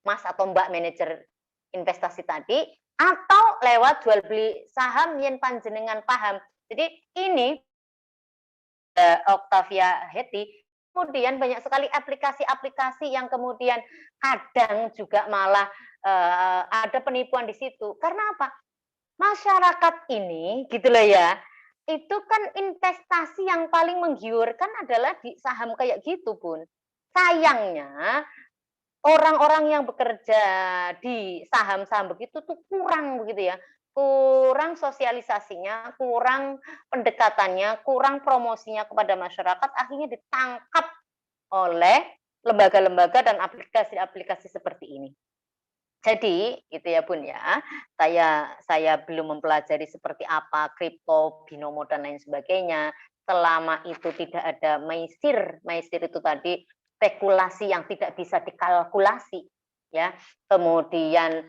mas atau mbak manajer investasi tadi, atau lewat jual beli saham yang panjenengan paham. Jadi ini Oktavia Heti, kemudian banyak sekali aplikasi-aplikasi yang kemudian kadang juga malah ada penipuan di situ. Karena apa? Masyarakat ini, gitu loh ya, itu kan investasi yang paling menggiurkan adalah di saham kayak gitu, Bun. Sayangnya orang-orang yang bekerja di saham-saham begitu tuh kurang begitu ya, kurang sosialisasinya, kurang pendekatannya, kurang promosinya kepada masyarakat, akhirnya ditangkap oleh lembaga-lembaga dan aplikasi-aplikasi seperti ini. Jadi, gitu ya Bun ya, saya belum mempelajari seperti apa kripto, binomo dan lain sebagainya. Selama itu tidak ada maisir itu tadi spekulasi yang tidak bisa dikalkulasi, ya. Kemudian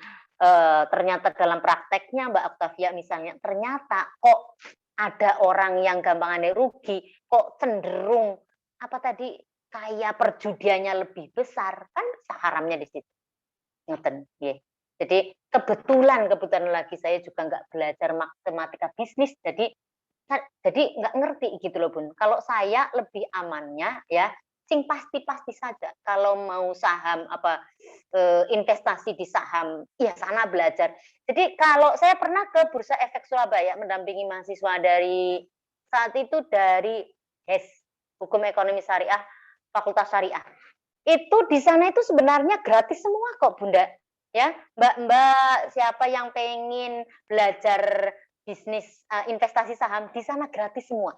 ternyata dalam prakteknya Mbak Oktavia misalnya, ternyata kok ada orang yang gampangannya rugi, kok cenderung kayak perjudiannya lebih besar, kan haramnya di situ. Ngeten, nggih. Jadi kebetulan lagi saya juga nggak belajar matematika bisnis, jadi nggak ngerti gitu loh Bun. Kalau saya lebih amannya ya, sing pasti-pasti saja. Kalau mau saham investasi di saham, ya sana belajar. Jadi kalau saya pernah ke Bursa Efek Surabaya mendampingi mahasiswa dari saat itu dari HES, Hukum Ekonomi Syariah, Fakultas Syariah. Itu di sana itu sebenarnya gratis semua kok Bunda. Ya, Mbak-mbak siapa yang pengen belajar bisnis investasi saham di sana gratis semua.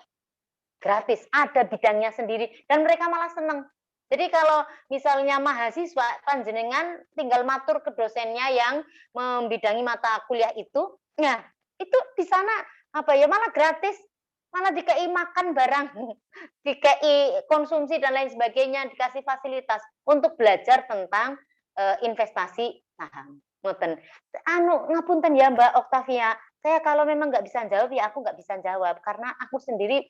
Gratis, ada bidangnya sendiri dan mereka malah senang. Jadi kalau misalnya mahasiswa panjenengan tinggal matur ke dosennya yang membidangi mata kuliah itu, nah itu di sana malah gratis, malah dikei makan barang, dikei konsumsi dan lain sebagainya, dikasih fasilitas untuk belajar tentang investasi saham. Ngoten. Ngapunten ya Mbak Oktavia, saya kalau memang nggak bisa jawab ya aku nggak bisa jawab karena aku sendiri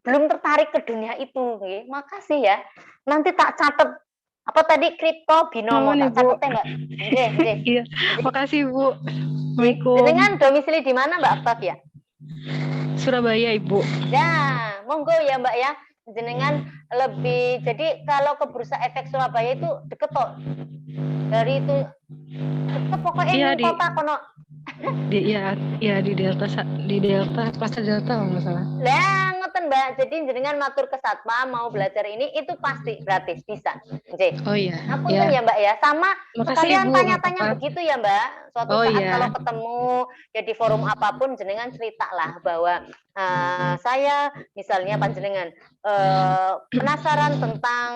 belum tertarik ke dunia itu. Makasih ya. Nanti tak catat apa tadi kripto binomo tak catat enggak? Iya. Makasih Bu. Assalamualaikum. Dengan domisili di mana Mbak Oktavia? Surabaya Ibu. Ya, monggo ya Mbak ya. Jenengan lebih, jadi kalau ke Bursa Efek Surabaya itu deket kok. Dari itu deket pokoknya Iya, di kota kono. Di Delta Plaza Delta kalau nggak salah. Lah ngoten Mbak, jadi jenengan matur ke satpam mau belajar ini itu pasti gratis bisa. Oh iya. Ngapunten ya Mbak ya, sama Makasih, sekalian Ibu, tanya-tanya apa-apa. begitu ya Mbak. Suatu Oh, saat iya. kalau ketemu ya di forum apapun jenengan ceritalah bahwa saya misalnya panjenengan penasaran tentang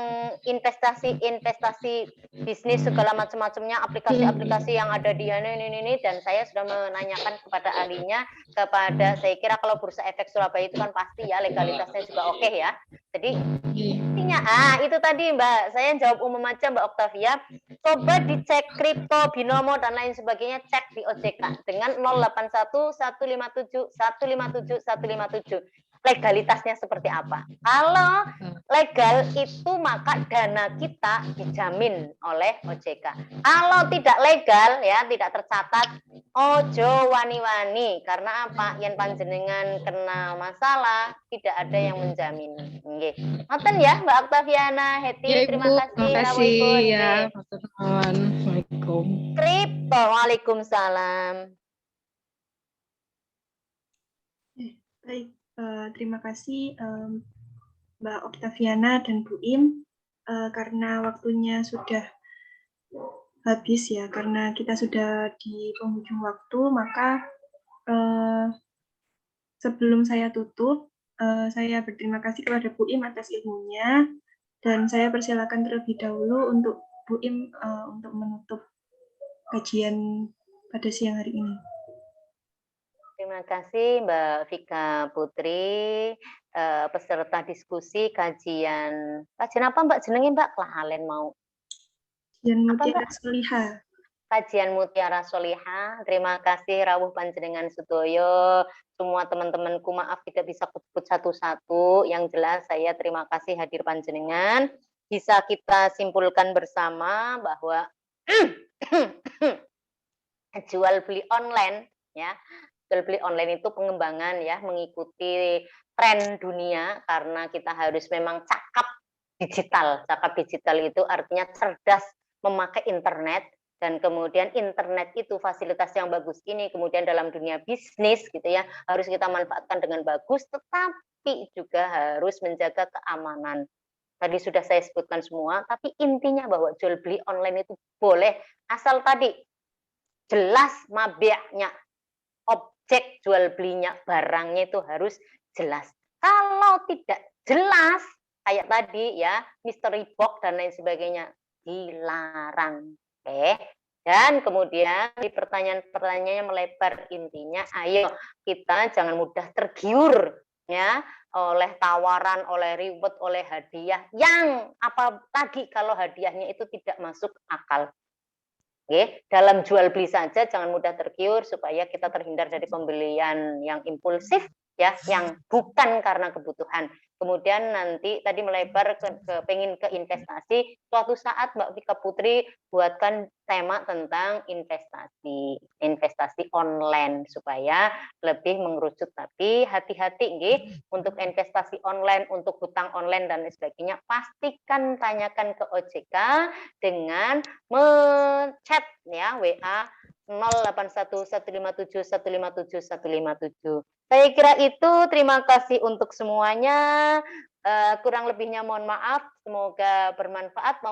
investasi bisnis segala macam-macamnya, aplikasi-aplikasi yang ada di ini dan saya sudah menanyakan kepada ahlinya, kepada saya kira kalau Bursa Efek Surabaya itu kan pasti ya legalitasnya juga oke ya. Jadi intinya itu tadi Mbak, saya jawab umum aja Mbak Oktavia. Coba dicek kripto, binomo dan lain sebagainya, cek di OJK dengan 081 157 157 157. Legalitasnya seperti apa? Kalau legal itu maka dana kita dijamin oleh OJK. Kalau tidak legal ya tidak tercatat, ojo wani-wani karena apa? Yen panjenengan kena masalah tidak ada yang menjamin. Nggih. Ngoten ya Mbak Oktaviana, Heti, Ya, Ibu. terima kasih. Makasih Rawuhipun. ya. Nggih. Assalamualaikum. Kripto, waalaikumsalam. Baik, terima kasih Mbak Oktaviana dan Bu Im. Karena waktunya sudah habis ya, karena kita sudah di penghujung waktu, maka sebelum saya tutup, saya berterima kasih kepada Bu Im atas ilmunya, dan saya persilakan terlebih dahulu untuk Bu Im untuk menutup kajian pada siang hari ini. Terima kasih Mbak Vika Putri, peserta diskusi kajian apa Mbak jenenge Mbak? Kelahalen mau. Kajian Mutiara Soliha. Kajian Mutiara Soliha. Terima kasih rawuh panjenengan sedoyo. Semua teman-temanku maaf tidak bisa sebut satu-satu. Yang jelas saya terima kasih hadir panjenengan. Bisa kita simpulkan bersama bahwa jual beli online ya. Jual beli online itu pengembangan ya, mengikuti tren dunia karena kita harus memang cakap digital. Cakap digital itu artinya cerdas memakai internet dan kemudian internet itu fasilitas yang bagus ini kemudian dalam dunia bisnis gitu ya harus kita manfaatkan dengan bagus tetapi juga harus menjaga keamanan. Tadi sudah saya sebutkan semua, tapi intinya bahwa jual beli online itu boleh asal tadi jelas mabiaknya. Objek jual belinya barangnya itu harus jelas. Kalau tidak jelas kayak tadi ya mystery box dan lain sebagainya dilarang. Oke. Dan kemudian di pertanyaan-pertanyaannya melebar intinya ayo kita jangan mudah tergiur ya oleh tawaran, oleh reward, oleh hadiah yang apa tadi kalau hadiahnya itu tidak masuk akal. Oke, dalam jual beli saja jangan mudah tergiur supaya kita terhindar dari pembelian yang impulsif ya, yang bukan karena kebutuhan. Kemudian nanti tadi melebar pengen ke investasi, suatu saat Mbak Vika Putri buatkan tema tentang investasi online supaya lebih mengerucut. Tapi hati-hati nggih untuk investasi online, untuk hutang online dan lain sebagainya, pastikan tanyakan ke OJK dengan men-chat ya WA 081157157157. Saya kira itu, terima kasih untuk semuanya. Kurang lebihnya mohon maaf, semoga bermanfaat.